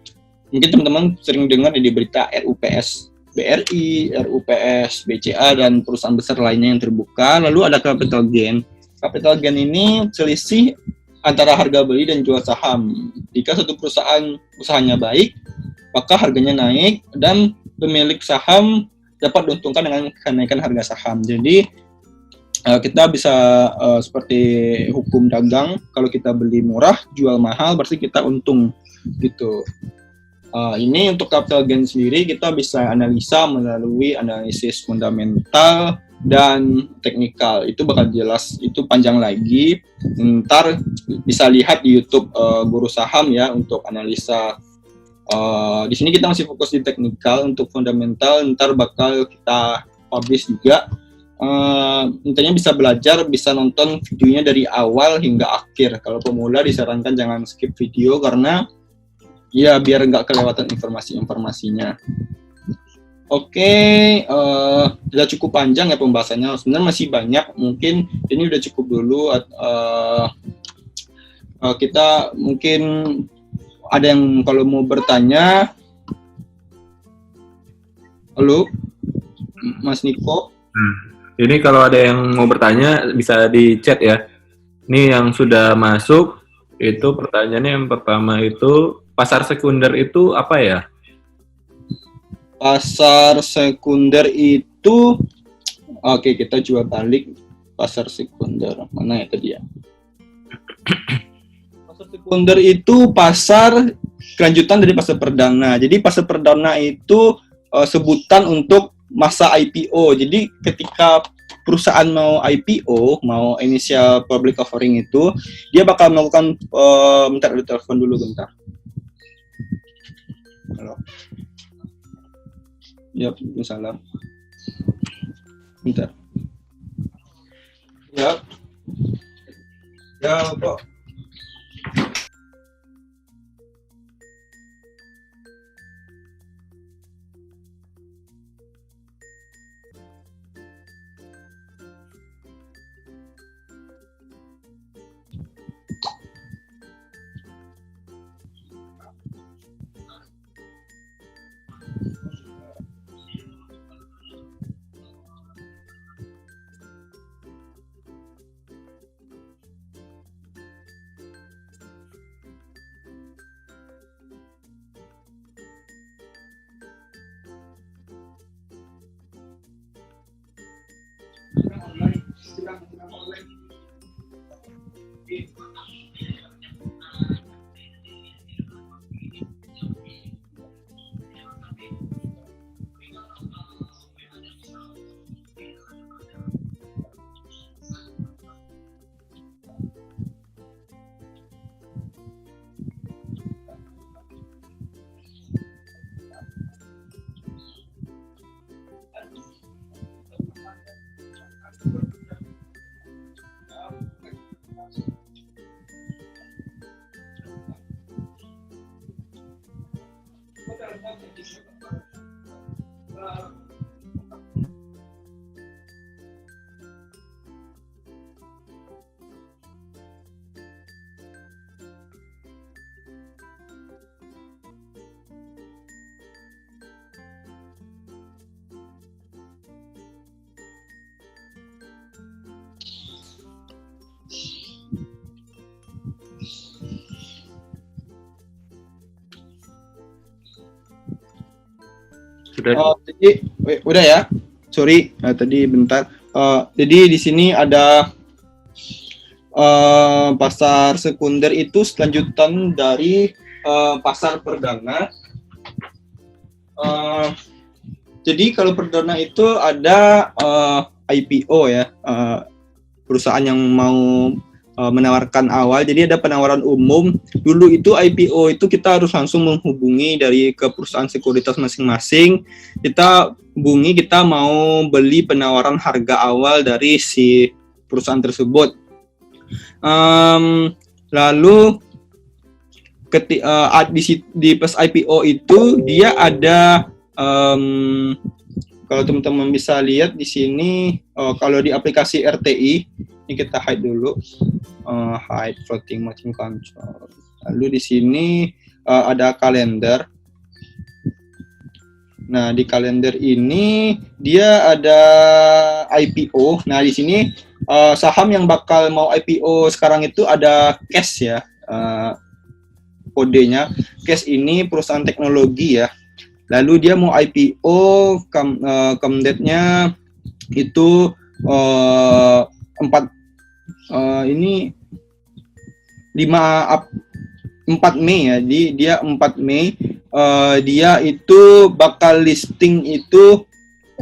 Mungkin teman-teman sering dengar di berita RUPS BRI, RUPS BCA, dan perusahaan besar lainnya yang terbuka. Lalu ada capital gain. Capital gain ini selisih antara harga beli dan jual saham. Jika satu perusahaan usahanya baik, maka harganya naik dan pemilik saham dapat diuntungkan dengan kenaikan harga saham. Jadi kita bisa seperti hukum dagang, kalau kita beli murah, jual mahal, berarti kita untung gitu. Ini untuk capital gain sendiri kita bisa analisa melalui analisis fundamental dan teknikal. Itu bakal jelas, itu panjang lagi. Ntar bisa lihat di YouTube Guru Saham ya untuk analisa. Di sini kita masih fokus di teknikal. Untuk fundamental ntar bakal kita publish juga. Intinya bisa belajar, bisa nonton videonya dari awal hingga akhir. Kalau pemula disarankan jangan skip video karena ya biar nggak kelewatan informasinya. Oke, udah cukup panjang ya pembahasannya. Sebenarnya masih banyak, mungkin ini udah cukup dulu. Kita mungkin ada yang kalau mau bertanya. Halo, Mas Niko. Ini kalau ada yang mau bertanya bisa di chat ya. Ini yang sudah masuk, itu pertanyaannya yang pertama itu, pasar sekunder itu apa ya? Pasar sekunder itu, oke, kita jual balik pasar sekunder. Mana ya tadi ya? Pasar sekunder itu pasar kelanjutan dari pasar perdana. Jadi pasar perdana itu sebutan untuk masa IPO. Jadi ketika perusahaan mau IPO, mau initial public offering itu, dia bakal melakukan bentar, ada telepon dulu bentar. Halo. Ya, salam. Bentar. Ya. Ya, kok. Sudah. Jadi udah ya. Sorry, tadi bentar. Jadi di sini ada pasar sekunder itu selanjutan dari pasar perdana. Jadi kalau perdana itu ada IPO ya, perusahaan yang mau menawarkan awal. Jadi ada penawaran umum. Dulu itu IPO itu kita harus langsung menghubungi dari ke perusahaan sekuritas masing-masing. Kita hubungi, kita mau beli penawaran harga awal dari si perusahaan tersebut. Lalu di pas IPO itu dia ada kalau teman-teman bisa lihat di sini, kalau di aplikasi RTI, ini kita hide dulu, hide floating margin control. Lalu di sini ada kalender. Nah, di kalender ini dia ada IPO. Nah, di sini saham yang bakal mau IPO sekarang itu ada Cash ya, kodenya. Cash ini perusahaan teknologi ya. Lalu dia mau IPO, date-nya itu 4 Mei ya. Dia 4 Mei. Dia itu bakal listing itu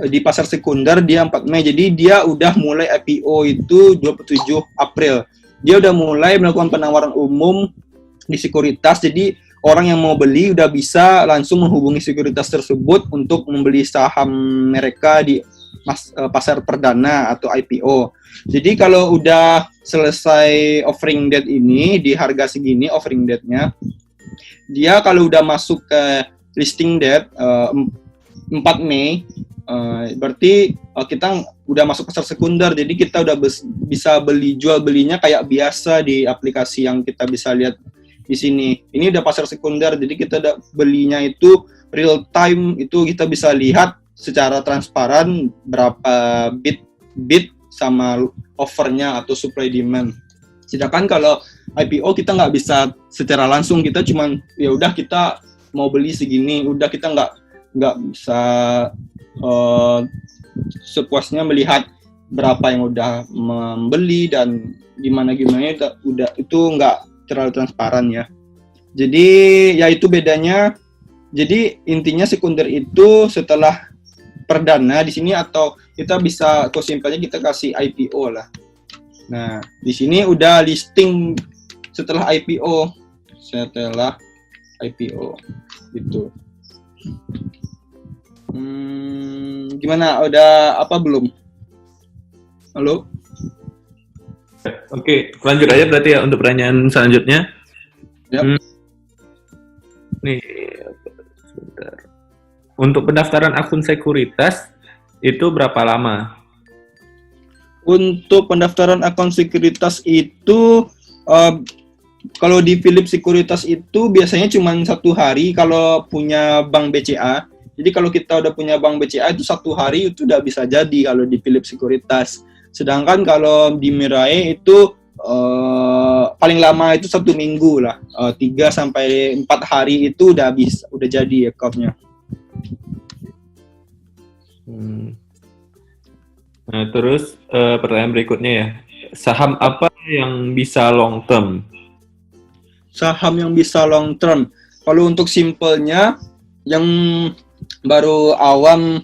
di pasar sekunder dia 4 Mei. Jadi dia udah mulai IPO itu 27 April. Dia udah mulai melakukan penawaran umum di sekuritas. Jadi orang yang mau beli udah bisa langsung menghubungi sekuritas tersebut untuk membeli saham mereka di pasar perdana atau IPO. Jadi kalau udah selesai offering date ini di harga segini offering date-nya, dia kalau udah masuk ke listing date 4 Mei, berarti kita udah masuk pasar sekunder. Jadi kita udah bisa jual belinya kayak biasa di aplikasi yang kita bisa lihat di sini. Ini udah pasar sekunder, jadi kita udah belinya itu real time, itu kita bisa lihat secara transparan berapa bid sama offernya atau supply demand. Sedangkan kalau IPO kita nggak bisa secara langsung, kita cuman ya udah kita mau beli segini, udah kita nggak bisa sepuasnya melihat berapa yang udah membeli dan gimana udah itu nggak terlalu transparan ya. Jadi ya itu bedanya. Jadi intinya sekunder itu setelah perdana di sini, atau kita bisa simpelnya kita kasih IPO lah. Nah, di sini udah listing setelah IPO. Gitu. Gimana? Udah apa belum? Halo? Oke, lanjut aja berarti ya untuk pertanyaan selanjutnya. Yep. Nih, sebentar. Untuk pendaftaran akun sekuritas itu berapa lama? Untuk pendaftaran akun sekuritas itu kalau di Philips Sekuritas itu biasanya cuma 1 hari kalau punya bank BCA. Jadi kalau kita udah punya bank BCA itu 1 hari itu udah bisa jadi kalau di Philips Sekuritas. Sedangkan kalau di Mirai itu paling lama itu 1 minggu lah, 3 sampai 4 hari itu udah jadi account-nya. Nah, terus pertanyaan berikutnya ya, saham apa yang bisa long term? Saham yang bisa long term, kalau untuk simpelnya yang baru awam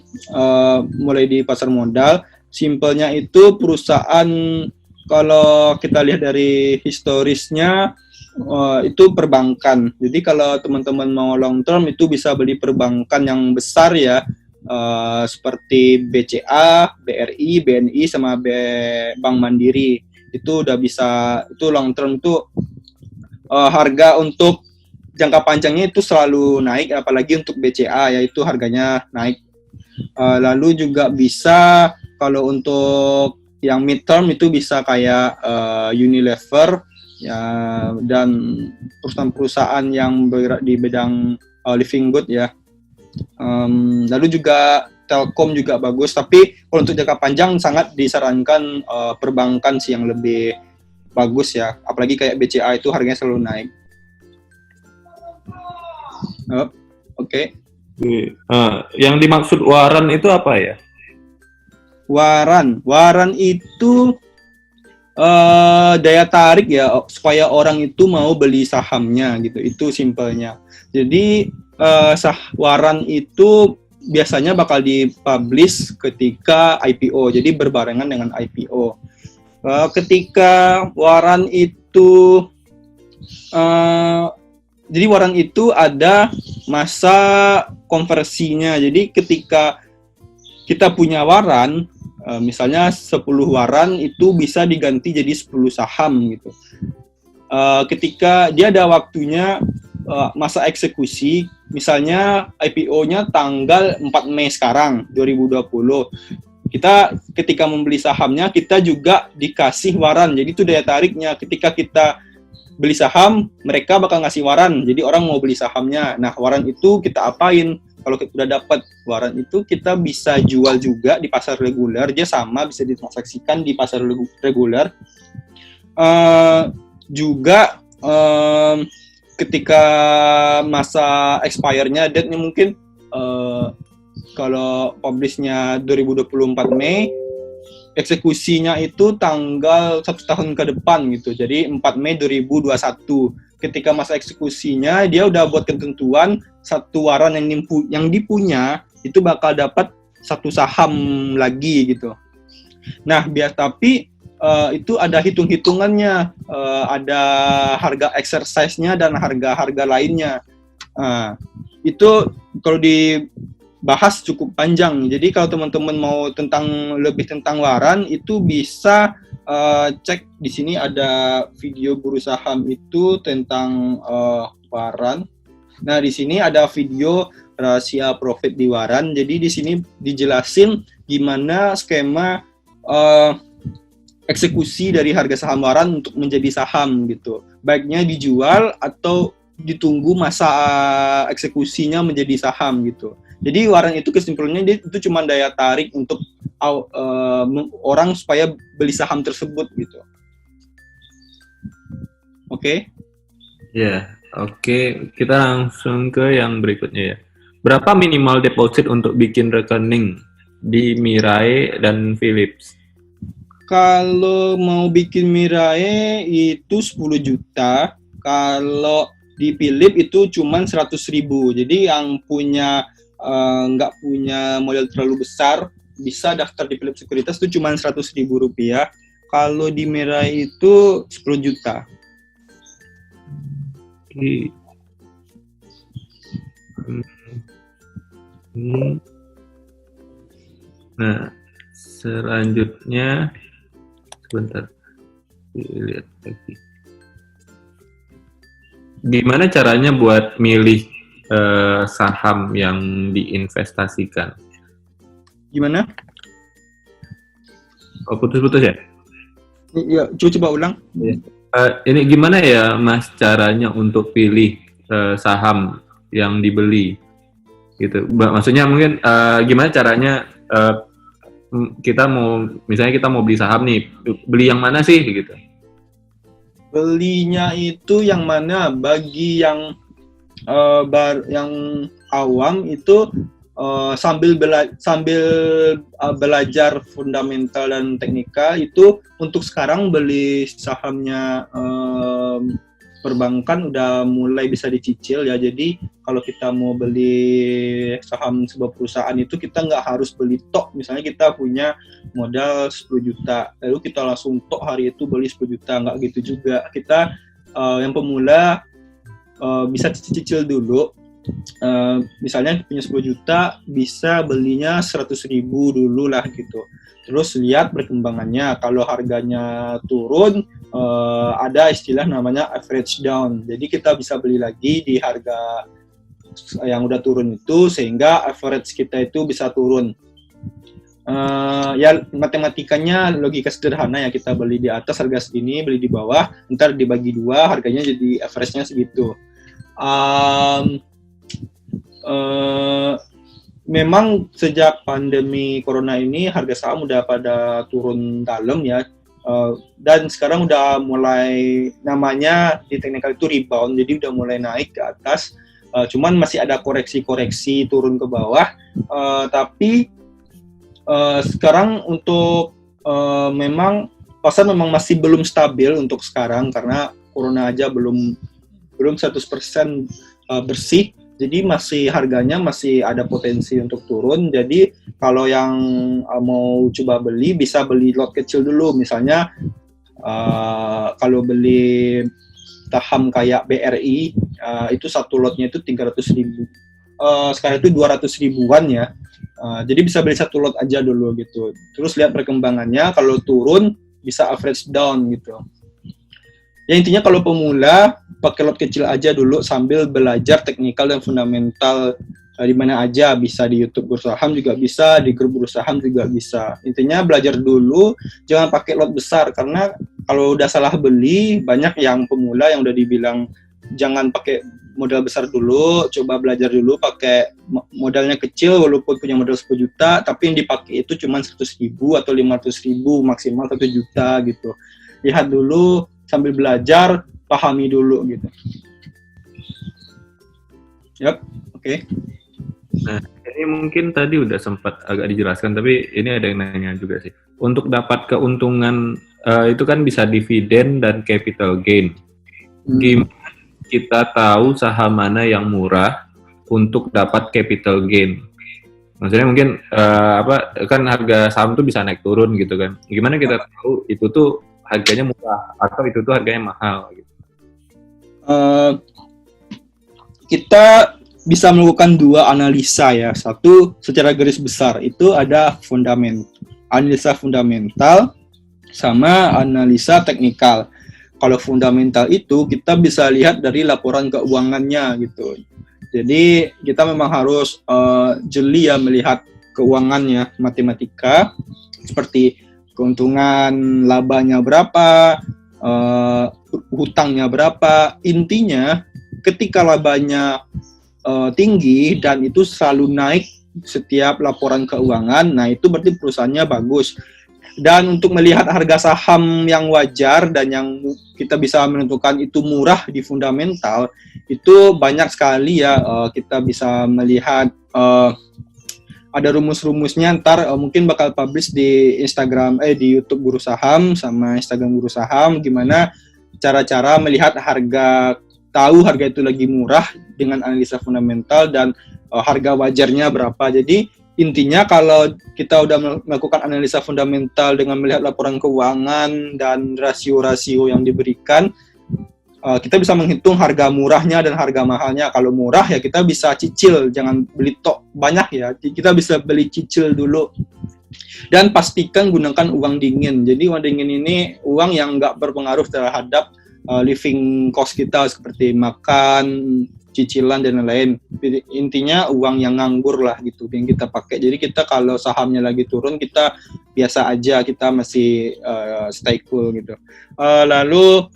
mulai di pasar modal, simpelnya itu perusahaan, kalau kita lihat dari historisnya itu perbankan. Jadi kalau teman-teman mau long term itu bisa beli perbankan yang besar ya, seperti BCA, BRI, BNI sama Bank Mandiri. Itu udah bisa, itu long term itu harga untuk jangka panjangnya itu selalu naik, apalagi untuk BCA yaitu harganya naik. Lalu juga bisa kalau untuk yang midterm itu bisa kayak Unilever ya, dan perusahaan-perusahaan yang bergerak di bidang living good ya. Lalu juga Telkom juga bagus, tapi kalau untuk jangka panjang sangat disarankan perbankan sih yang lebih bagus ya. Apalagi kayak BCA itu harganya selalu naik. Oke. Yang dimaksud waran itu apa ya? Waran itu daya tarik ya supaya orang itu mau beli sahamnya gitu. Itu simpelnya. Jadi waran itu biasanya bakal dipublish ketika IPO. Jadi berbarengan dengan IPO. Ketika waran itu jadi waran itu ada masa konversinya. Jadi ketika kita punya waran, misalnya 10 waran itu bisa diganti jadi 10 saham gitu. Ketika dia ada waktunya masa eksekusi, misalnya IPO-nya tanggal 4 Mei sekarang 2020. Kita ketika membeli sahamnya kita juga dikasih waran. Jadi itu daya tariknya. Ketika kita beli saham, mereka bakal ngasih waran. Jadi orang mau beli sahamnya. Nah, waran itu kita apain? Kalau kita udah dapat waran itu, kita bisa jual juga di pasar reguler. Dia sama, bisa ditransaksikan di pasar reguler. Juga ketika masa expire-nya, date-nya mungkin kalau publish-nya 2024 Mei, eksekusinya itu tanggal 1 tahun ke depan gitu. Jadi 4 Mei 2021. Ketika masa eksekusinya dia udah buat ketentuan satu waran yang dipunya itu bakal dapat 1 saham lagi gitu. Nah, tapi itu ada hitung-hitungannya, ada harga exercise-nya dan harga-harga lainnya. Itu kalau dibahas cukup panjang. Jadi kalau teman-teman mau lebih tentang waran itu bisa cek di sini ada video guru saham itu tentang waran. Nah, di sini ada video rahasia profit di waran. Jadi di sini dijelasin gimana skema eksekusi dari harga saham waran untuk menjadi saham gitu. Baiknya dijual atau ditunggu masa eksekusinya menjadi saham gitu. Jadi waran itu kesimpulannya itu cuma daya tarik untuk orang supaya beli saham tersebut gitu. Oke? Ya, oke. Kita langsung ke yang berikutnya ya. Berapa minimal deposit untuk bikin rekening di Mirai dan Philips? Kalau mau bikin Mirai itu 10 juta. Kalau di Philips itu cuma 100.000. Jadi yang nggak punya modal terlalu besar bisa daftar di Philips Sekuritas itu cuma Rp100.000. Kalau di Mirai itu 10 juta. Nah, selanjutnya sebentar lihat lagi. Gimana caranya buat milih saham yang diinvestasikan? Gimana? Oh, putus-putus ya? Ya, coba ulang. Ini gimana ya, Mas, caranya untuk pilih saham yang dibeli? Gitu. Maksudnya mungkin gimana caranya misalnya kita mau beli saham nih, beli yang mana sih gitu? Belinya itu yang mana? Bagi yang awam itu sambil belajar fundamental dan teknikal itu untuk sekarang beli sahamnya perbankan udah mulai bisa dicicil ya. Jadi kalau kita mau beli saham sebuah perusahaan itu kita nggak harus beli tok. Misalnya kita punya modal 10 juta, lalu kita langsung tok hari itu beli 10 juta. Nggak gitu juga. Kita yang pemula bisa cicil dulu. Misalnya punya 10 juta bisa belinya 100.000 dulu lah gitu. Terus lihat perkembangannya. Kalau harganya turun, ada istilah namanya average down. Jadi kita bisa beli lagi di harga yang udah turun itu sehingga average kita itu bisa turun. Ya matematikanya logika sederhana ya, kita beli di atas harga segini, beli di bawah, ntar dibagi 2 harganya jadi average-nya segitu. Memang sejak pandemi corona ini harga saham udah pada turun dalam ya. Dan sekarang udah mulai, namanya di technical itu rebound, jadi udah mulai naik ke atas. Cuman masih ada koreksi-koreksi turun ke bawah. Tapi sekarang untuk memang pasar memang masih belum stabil untuk sekarang karena corona aja belum 100% bersih. Jadi harganya masih ada potensi untuk turun. Jadi kalau yang mau coba beli, bisa beli lot kecil dulu. Misalnya kalau beli saham kayak BRI, itu satu lotnya itu 300.000. Sekarang itu 200.000-an ya. Jadi bisa beli satu lot aja dulu gitu. Terus lihat perkembangannya. Kalau turun bisa average down gitu. Ya intinya kalau pemula pakai lot kecil aja dulu sambil belajar teknikal dan fundamental di mana aja, bisa di YouTube Guru Saham juga bisa, di grup Guru Saham juga bisa. Intinya belajar dulu, jangan pakai lot besar karena kalau udah salah beli, banyak yang pemula yang udah dibilang jangan pakai modal besar dulu, coba belajar dulu pakai modalnya kecil walaupun punya modal 10 juta, tapi yang dipakai itu cuma 100.000 atau 500.000, maksimal 1 juta gitu. Lihat dulu sambil belajar, pahami dulu gitu. Yap, oke. Nah, ini mungkin tadi udah sempat agak dijelaskan, tapi ini ada yang nanya juga sih. Untuk dapat keuntungan itu kan bisa dividen dan capital gain. Gimana kita tahu saham mana yang murah untuk dapat capital gain? Maksudnya mungkin kan harga saham tuh bisa naik turun gitu kan. Gimana kita tahu itu tuh harganya murah atau itu tuh harganya mahal gitu? Kita bisa melakukan dua analisa ya. Satu secara garis besar itu ada analisa fundamental sama analisa teknikal. Kalau fundamental itu kita bisa lihat dari laporan keuangannya gitu. Jadi kita memang harus jeli ya melihat keuangannya, matematika seperti keuntungan labanya berapa, hutangnya berapa. Intinya ketika labanya tinggi dan itu selalu naik setiap laporan keuangan, nah itu berarti perusahaannya bagus. Dan untuk melihat harga saham yang wajar dan yang kita bisa menentukan itu murah di fundamental, itu banyak sekali ya. Kita bisa melihat ada rumus-rumusnya, ntar mungkin bakal publish di Instagram, di YouTube Guru Saham sama Instagram Guru Saham, gimana cara-cara melihat tahu harga itu lagi murah dengan analisa fundamental dan harga wajarnya berapa. Jadi intinya kalau kita udah melakukan analisa fundamental dengan melihat laporan keuangan dan rasio-rasio yang diberikan, kita bisa menghitung harga murahnya dan harga mahalnya. Kalau murah ya kita bisa cicil, jangan beli tok banyak ya. Kita bisa beli cicil dulu. Dan pastikan gunakan uang dingin. Jadi uang dingin ini uang yang nggak berpengaruh terhadap living cost kita seperti makan, cicilan dan lain-lain. Intinya uang yang nganggur lah gitu yang kita pakai. Jadi kita kalau sahamnya lagi turun kita biasa aja, kita masih stay cool gitu. Lalu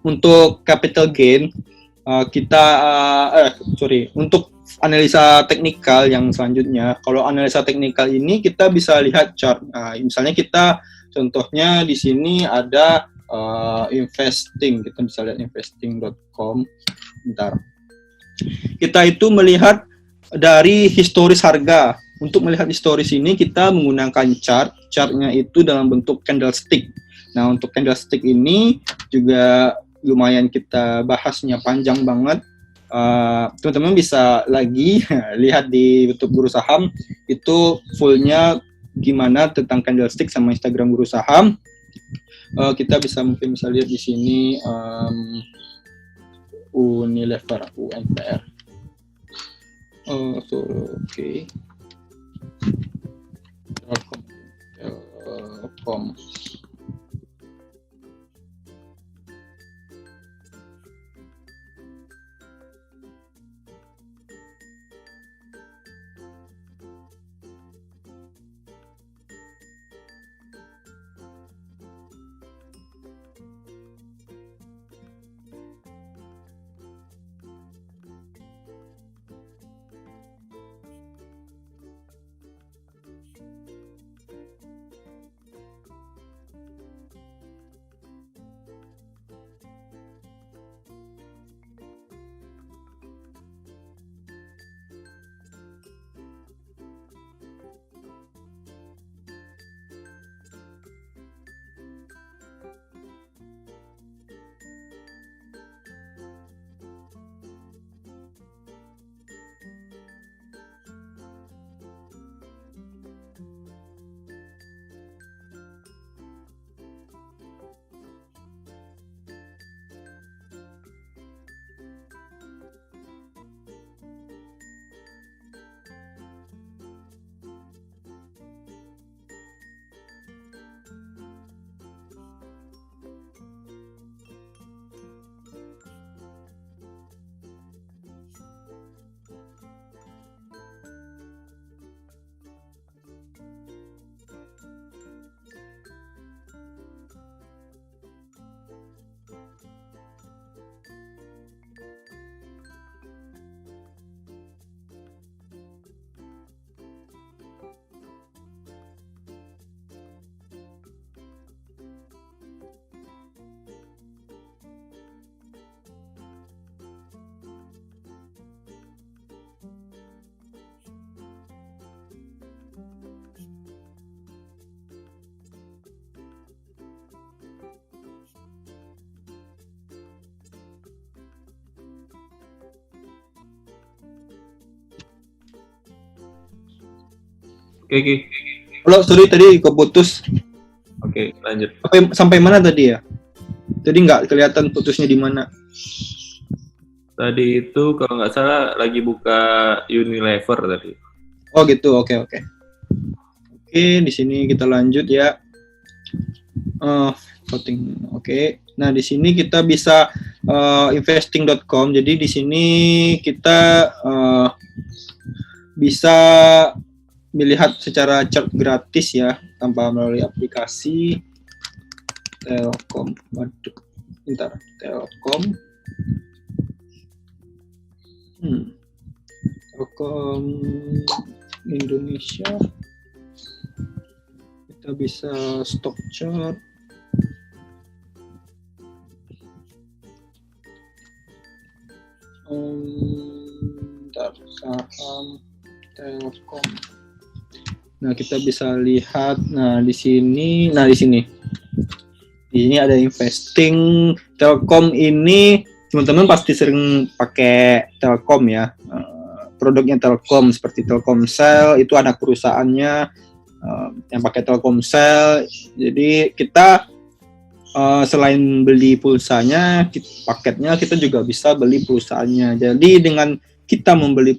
untuk capital gain untuk analisa teknikal yang selanjutnya. Kalau analisa teknikal ini kita bisa lihat chart. Misalnya kita contohnya di sini ada investing, kita bisa lihat investing.com. Bentar. Kita itu melihat dari historis harga. Untuk melihat historis ini kita menggunakan chartnya itu dalam bentuk candlestick. Nah untuk candlestick ini juga lumayan kita bahasnya panjang banget. Teman-teman bisa lagi lihat di YouTube Guru Saham itu fullnya gimana tentang candlestick sama Instagram Guru Saham. Kita mungkin bisa lihat di sini Unilever, UNPR. Oke. Telkom. Oke, Ki. Halo, sorry tadi keputus. Oke, lanjut. Sampai mana tadi ya? Tadi nggak kelihatan putusnya di mana. Tadi itu kalau nggak salah lagi buka Unilever tadi. Oh gitu, oke. Oke, di sini kita lanjut ya. Voting, oke. Nah di sini kita bisa investing.com. Jadi di sini kita bisa melihat secara chart gratis ya, tanpa melalui aplikasi. Telkom, waduh, bentar, Telkom. Telkom Indonesia, kita bisa stock chart. Bentar, saham Telkom. Nah kita bisa lihat, di sini ada investing. Telkom ini teman-teman pasti sering pakai Telkom ya. Produknya Telkom seperti Telkomsel itu anak perusahaannya yang pakai Telkomsel. Jadi kita selain beli pulsanya, paketnya kita juga bisa beli perusahaannya. Jadi dengan kita membeli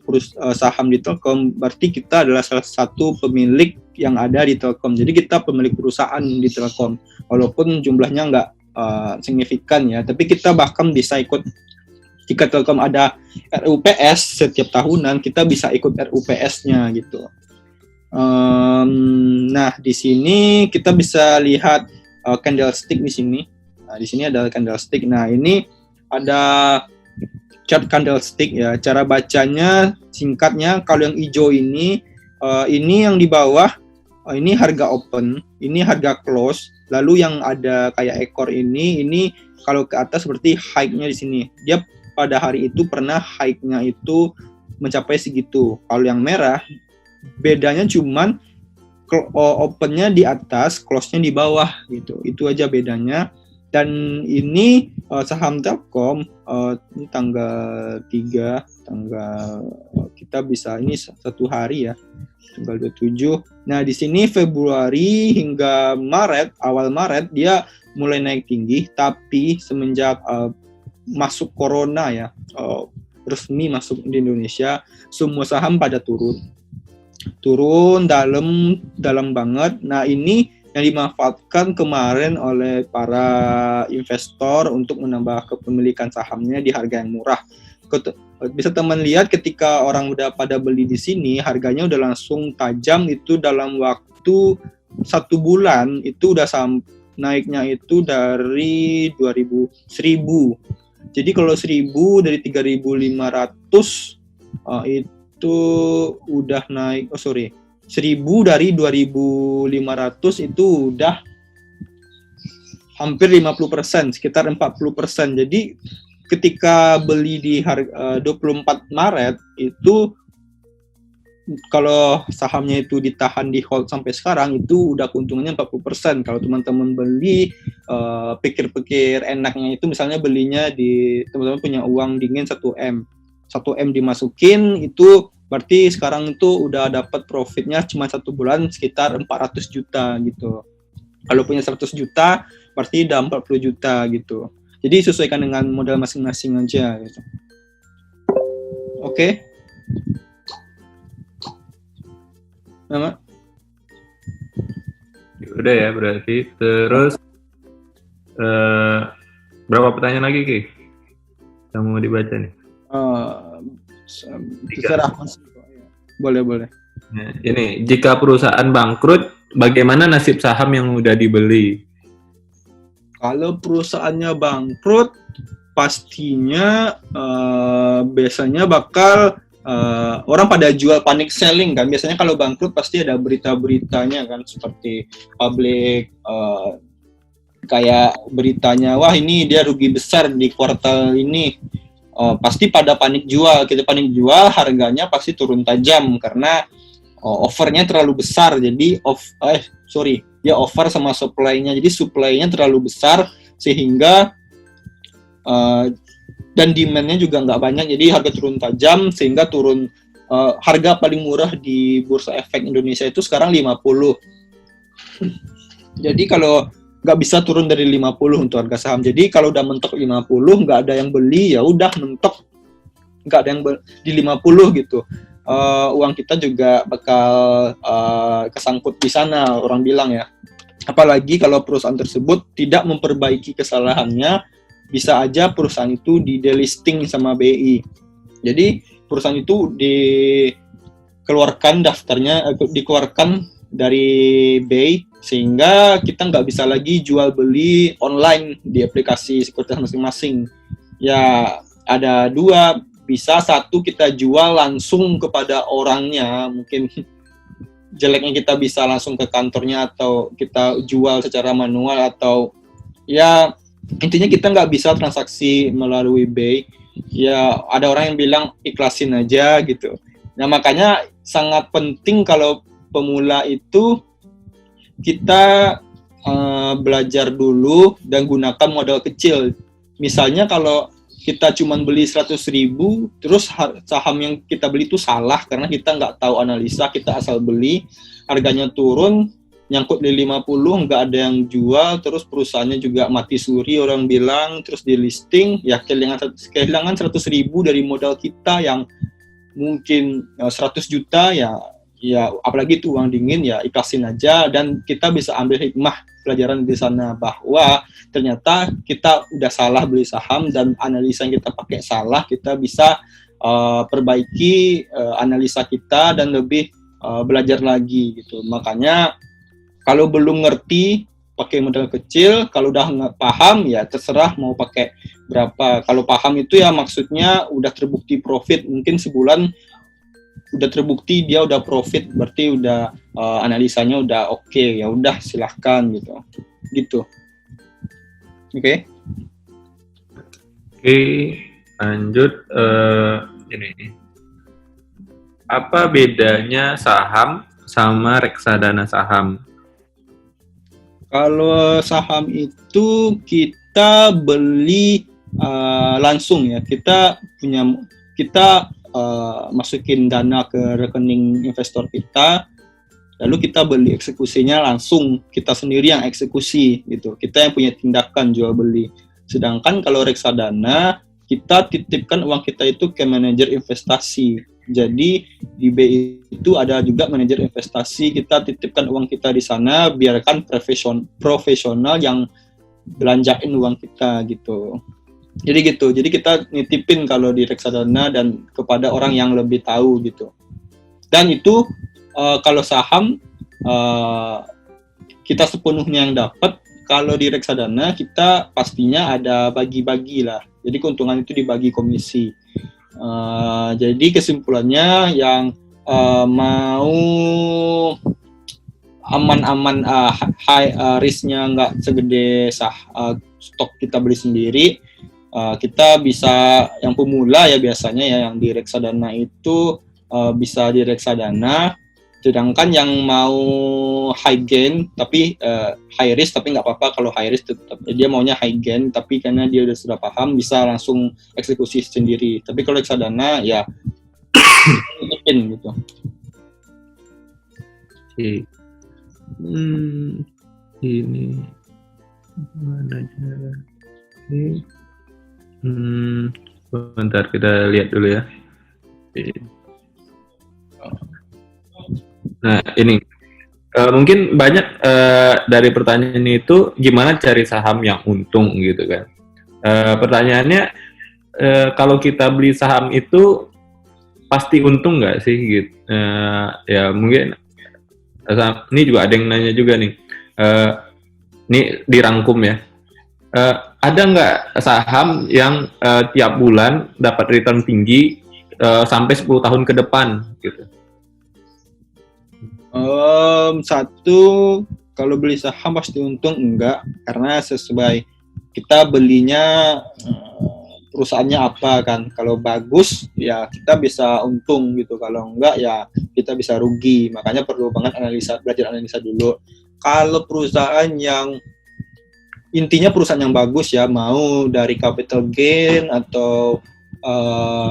saham di Telkom, berarti kita adalah salah satu pemilik yang ada di Telkom. Jadi kita pemilik perusahaan di Telkom, walaupun jumlahnya nggak signifikan ya. Tapi kita bahkan bisa ikut, jika Telkom ada RUPS setiap tahunan, kita bisa ikut RUPS-nya gitu. Nah di sini kita bisa lihat candlestick di sini. Nah di sini ada candlestick. Nah ini ada chart candlestick ya. Cara bacanya singkatnya, kalau yang hijau ini yang di bawah ini harga open, ini harga close. Lalu yang ada kayak ekor ini kalau ke atas seperti high-nya di sini. Dia pada hari itu pernah high-nya itu mencapai segitu. Kalau yang merah bedanya cuman open-nya di atas, close-nya di bawah gitu. Itu aja bedanya. Dan ini saham Telkom ini tanggal 3, kita bisa ini satu hari ya, tanggal 27. Nah, di sini Februari hingga Maret, awal Maret dia mulai naik tinggi, tapi semenjak masuk corona ya, resmi masuk di Indonesia, semua saham pada turun dalam banget. Nah, ini yang dimanfaatkan kemarin oleh para investor untuk menambah kepemilikan sahamnya di harga yang murah. Bisa teman lihat ketika orang udah pada beli di sini, harganya udah langsung tajam. Itu dalam waktu 1 bulan itu udah naiknya itu dari 1.000. Jadi kalau 1.000 dari 3.500 itu udah naik, 1.000 dari 2.500 itu udah hampir 50%, sekitar 40%. Jadi ketika beli di harga 24 Maret itu, kalau sahamnya itu ditahan di hold sampai sekarang, itu udah keuntungannya 40%. Kalau teman-teman beli, pikir-pikir enaknya itu misalnya belinya teman-teman punya uang dingin 1M dimasukin, itu berarti sekarang itu udah dapat profitnya cuma 1 bulan sekitar 400 juta gitu. Kalau punya 100 juta berarti udah 40 juta gitu. Jadi sesuaikan dengan modal masing-masing aja gitu. Oke. Nama? Udah ya berarti. Terus berapa pertanyaan lagi, Ki? Yang mau dibaca nih? Terserah. Boleh. Nah, ini, jika perusahaan bangkrut, bagaimana nasib saham yang udah dibeli? Kalau perusahaannya bangkrut, pastinya biasanya bakal orang pada jual panic selling kan. Biasanya kalau bangkrut pasti ada berita-beritanya kan, seperti publik kayak beritanya, wah ini dia rugi besar di kuartal ini. Pasti pada panik jual. Kita panik jual, harganya pasti turun tajam karena offernya terlalu besar. Jadi dia offer sama supply-nya. Jadi supply-nya terlalu besar sehingga dan demand-nya juga nggak banyak. Jadi harga turun tajam sehingga turun harga paling murah di Bursa Efek Indonesia itu sekarang 50. Jadi kalau nggak bisa turun dari 50 untuk harga saham. Jadi kalau udah mentok 50, nggak ada yang beli, ya udah mentok, nggak ada yang di 50 gitu. Uang kita juga bakal kesangkut di sana, orang bilang ya. Apalagi kalau perusahaan tersebut tidak memperbaiki kesalahannya, bisa aja perusahaan itu di delisting sama BI. Jadi perusahaan itu dikeluarkan daftarnya, dikeluarkan dari BI, sehingga kita nggak bisa lagi jual beli online di aplikasi sekuritas masing-masing. Ya ada dua, bisa satu kita jual langsung kepada orangnya, mungkin jeleknya kita bisa langsung ke kantornya, atau kita jual secara manual, atau ya intinya kita nggak bisa transaksi melalui BI. Ya ada orang yang bilang ikhlasin aja gitu. Nah makanya sangat penting kalau pemula itu kita belajar dulu dan gunakan modal kecil. Misalnya kalau kita cuma beli 100.000, terus saham yang kita beli itu salah karena kita nggak tahu analisa, kita asal beli, harganya turun, nyangkut di 50, nggak ada yang jual, terus perusahaannya juga mati suri orang bilang, terus di listing, ya kehilangan 100.000 dari modal kita yang mungkin 100 juta, ya apalagi itu uang dingin, ya ikhlasin aja. Dan kita bisa ambil hikmah pelajaran di sana bahwa ternyata kita udah salah beli saham dan analisa yang kita pakai salah, kita bisa perbaiki analisa kita dan lebih belajar lagi gitu. Makanya kalau belum ngerti pakai modal kecil, kalau udah nggak paham ya terserah mau pakai berapa. Kalau paham itu ya maksudnya udah terbukti profit, mungkin sebulan udah terbukti dia udah profit, berarti udah analisanya udah oke, ya udah silahkan gitu. Oke, lanjut. Ini apa bedanya saham sama reksadana saham? Kalau saham itu kita beli langsung ya, kita masukin dana ke rekening investor kita, lalu kita beli, eksekusinya langsung kita sendiri yang eksekusi gitu, kita yang punya tindakan jual beli. Sedangkan kalau reksadana, kita titipkan uang kita itu ke manajer investasi. Jadi di BI itu ada juga manajer investasi, kita titipkan uang kita di sana, biarkan profesional yang belanjain uang kita gitu. Jadi kita nitipin kalau di reksadana dan kepada orang yang lebih tahu gitu. Dan itu kalau saham kita sepenuhnya yang dapat. Kalau di reksadana kita pastinya ada bagi-bagi lah. Jadi keuntungan itu dibagi komisi. Jadi kesimpulannya yang mau aman-aman, high risknya nggak segede stok kita beli sendiri, kita bisa, yang pemula ya biasanya ya yang di reksadana itu bisa di reksadana. Sedangkan yang mau high gain tapi high risk tapi nggak apa-apa, kalau high risk tetap dia maunya high gain, tapi karena dia sudah paham bisa langsung eksekusi sendiri. Tapi kalau reksadana ya mungkin gitu. Ini mana cara? Bentar kita lihat dulu ya. Nah ini mungkin banyak dari pertanyaan itu gimana cari saham yang untung gitu kan. Pertanyaannya kalau kita beli saham itu pasti untung nggak sih gitu? Ya mungkin ini juga ada yang nanya juga nih. Ini dirangkum ya. Ada nggak saham yang tiap bulan dapat return tinggi sampai 10 tahun ke depan gitu? Satu, kalau beli saham pasti untung enggak, karena sesuai kita belinya perusahaannya apa kan. Kalau bagus ya kita bisa untung gitu, kalau enggak ya kita bisa rugi. Makanya perlu banget belajar analisa dulu. Kalau perusahaan yang intinya perusahaan yang bagus ya, mau dari capital gain atau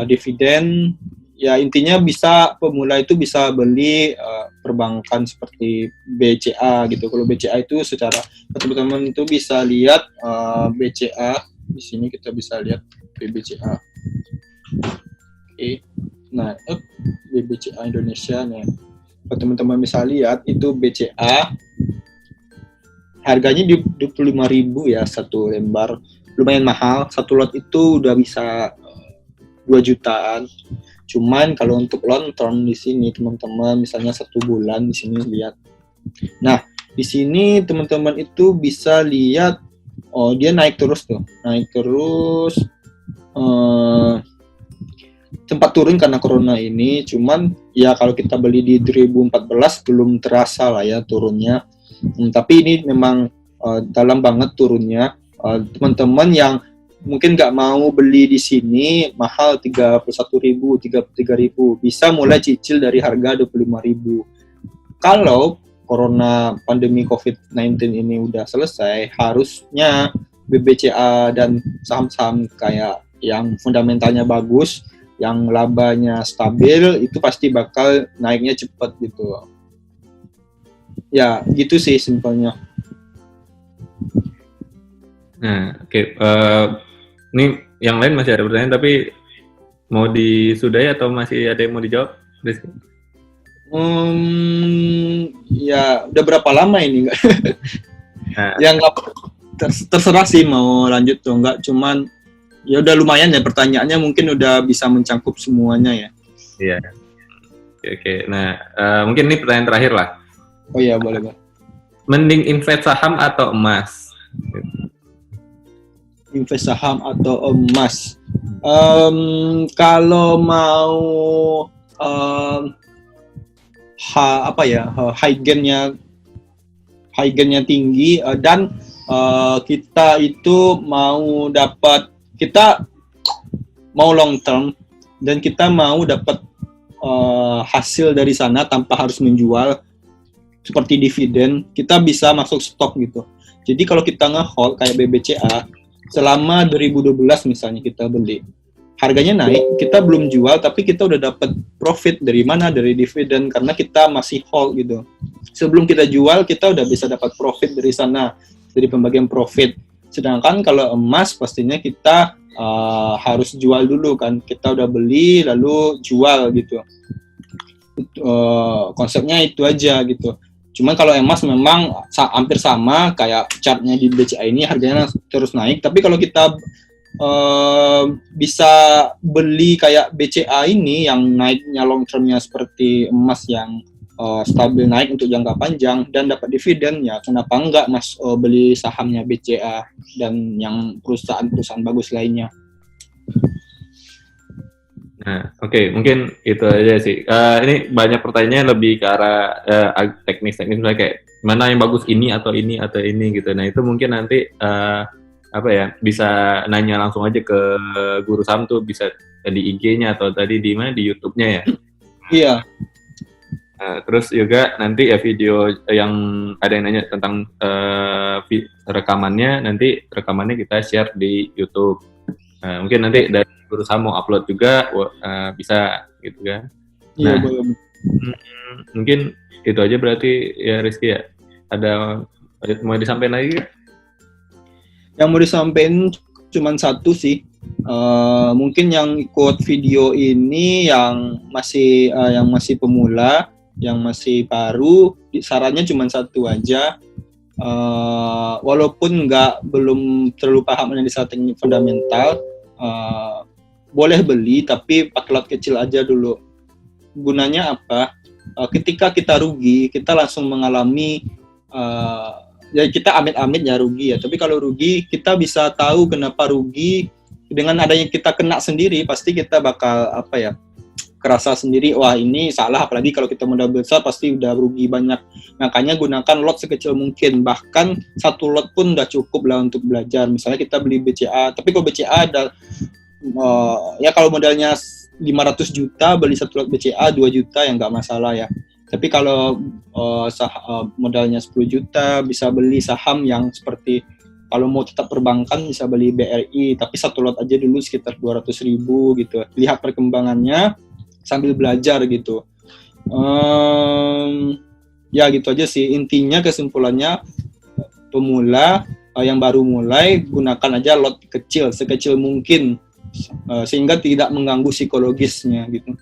dividen, ya intinya bisa pemula itu bisa beli perbankan seperti BCA gitu. Kalau BCA itu secara teman-teman itu bisa lihat BCA di sini kita bisa lihat BBCA. Oke. Nah, BBCA Indonesia nih. Kalau teman-teman bisa lihat itu BCA harganya di 25.000 ya satu lembar. Lumayan mahal. Satu lot itu udah bisa 2 jutaan. Cuman kalau untuk long term di sini teman-teman misalnya 1 bulan di sini lihat. Nah, di sini teman-teman itu bisa lihat dia naik terus tuh. Naik terus sempat turun karena corona ini, cuman ya kalau kita beli di 2014 belum terasa lah ya turunnya. Tapi ini memang dalam banget turunnya. Teman-teman yang mungkin nggak mau beli di sini mahal 31.000, 33.000, bisa mulai cicil dari harga 25.000. Kalau corona pandemi COVID-19 ini udah selesai, harusnya BBCA dan saham-saham kayak yang fundamentalnya bagus, yang labanya stabil, itu pasti bakal naiknya cepat gitu. Ya, gitu sih simpelnya. Nah, oke. Ini yang lain masih ada pertanyaan, tapi mau disudahi atau masih ada yang mau dijawab, Rizky? Ya udah berapa lama ini nggak? Nah. Ya nggak terserah sih mau lanjut atau enggak. Cuman ya udah lumayan ya pertanyaannya, mungkin udah bisa mencakup semuanya ya. Iya. Oke. Nah, mungkin ini pertanyaan terakhir lah. Oh iya boleh Bang. Mending invest saham atau emas? Invest saham atau emas? Kalau mau high gainnya tinggi dan kita itu kita mau long term dan kita mau dapat hasil dari sana tanpa harus menjual seperti dividen, kita bisa masuk stok gitu. Jadi kalau kita nge-hold kayak BBCA selama 2012 misalnya kita beli, harganya naik, kita belum jual, tapi kita udah dapat profit dari mana? Dari dividen, karena kita masih hold gitu. Sebelum kita jual, kita udah bisa dapat profit dari sana, dari pembagian profit. Sedangkan kalau emas, pastinya kita harus jual dulu kan. Kita udah beli, lalu jual gitu. Konsepnya itu aja gitu. Cuman kalau emas memang hampir sama, kayak chartnya di BCA ini harganya terus naik. Tapi kalau kita bisa beli kayak BCA ini yang naiknya long termnya seperti emas yang stabil naik untuk jangka panjang dan dapat dividen, ya kenapa enggak beli sahamnya BCA dan yang perusahaan-perusahaan bagus lainnya. Nah, oke, mungkin itu aja sih. Ini banyak pertanyaan lebih ke arah teknis-teknis, misalnya kayak mana yang bagus ini atau ini gitu. Nah, itu mungkin nanti bisa nanya langsung aja ke Guru Saham tuh, bisa di IG-nya atau tadi di mana, di YouTube-nya ya. Iya. Terus juga nanti ya video yang ada yang nanya tentang rekamannya, nanti rekamannya kita share di YouTube. Mungkin nanti dari Guru Saham mau upload juga bisa gitu kan. Iya, Nah, boleh. Mungkin itu aja berarti ya Rizky ya. Ada mau disampaikan lagi gak? Yang mau disampaikan cuma satu sih. Mungkin yang ikut video ini yang masih pemula, yang masih baru, sarannya cuma satu aja. Walaupun belum terlalu paham analisa teknik fundamental, boleh beli tapi pakai lot kecil aja dulu. Gunanya apa? Ketika kita rugi, kita langsung mengalami ya kita amit-amit ya rugi ya. Tapi kalau rugi, kita bisa tahu kenapa rugi. Dengan adanya kita kena sendiri, pasti kita bakal kerasa sendiri, wah ini salah. Apalagi kalau kita modal besar, pasti udah rugi banyak. Makanya gunakan lot sekecil mungkin. Bahkan satu lot pun udah cukup lah untuk belajar. Misalnya kita beli BCA, tapi kalau BCA ada ya kalau modalnya 500 juta, beli satu lot BCA 2 juta yang nggak masalah ya. Tapi kalau modalnya 10 juta, bisa beli saham yang seperti, kalau mau tetap perbankan bisa beli BRI, tapi satu lot aja dulu sekitar 200.000 gitu. Lihat perkembangannya, sambil belajar gitu. Ya gitu aja sih, intinya kesimpulannya pemula yang baru mulai gunakan aja lot kecil sekecil mungkin sehingga tidak mengganggu psikologisnya gitu.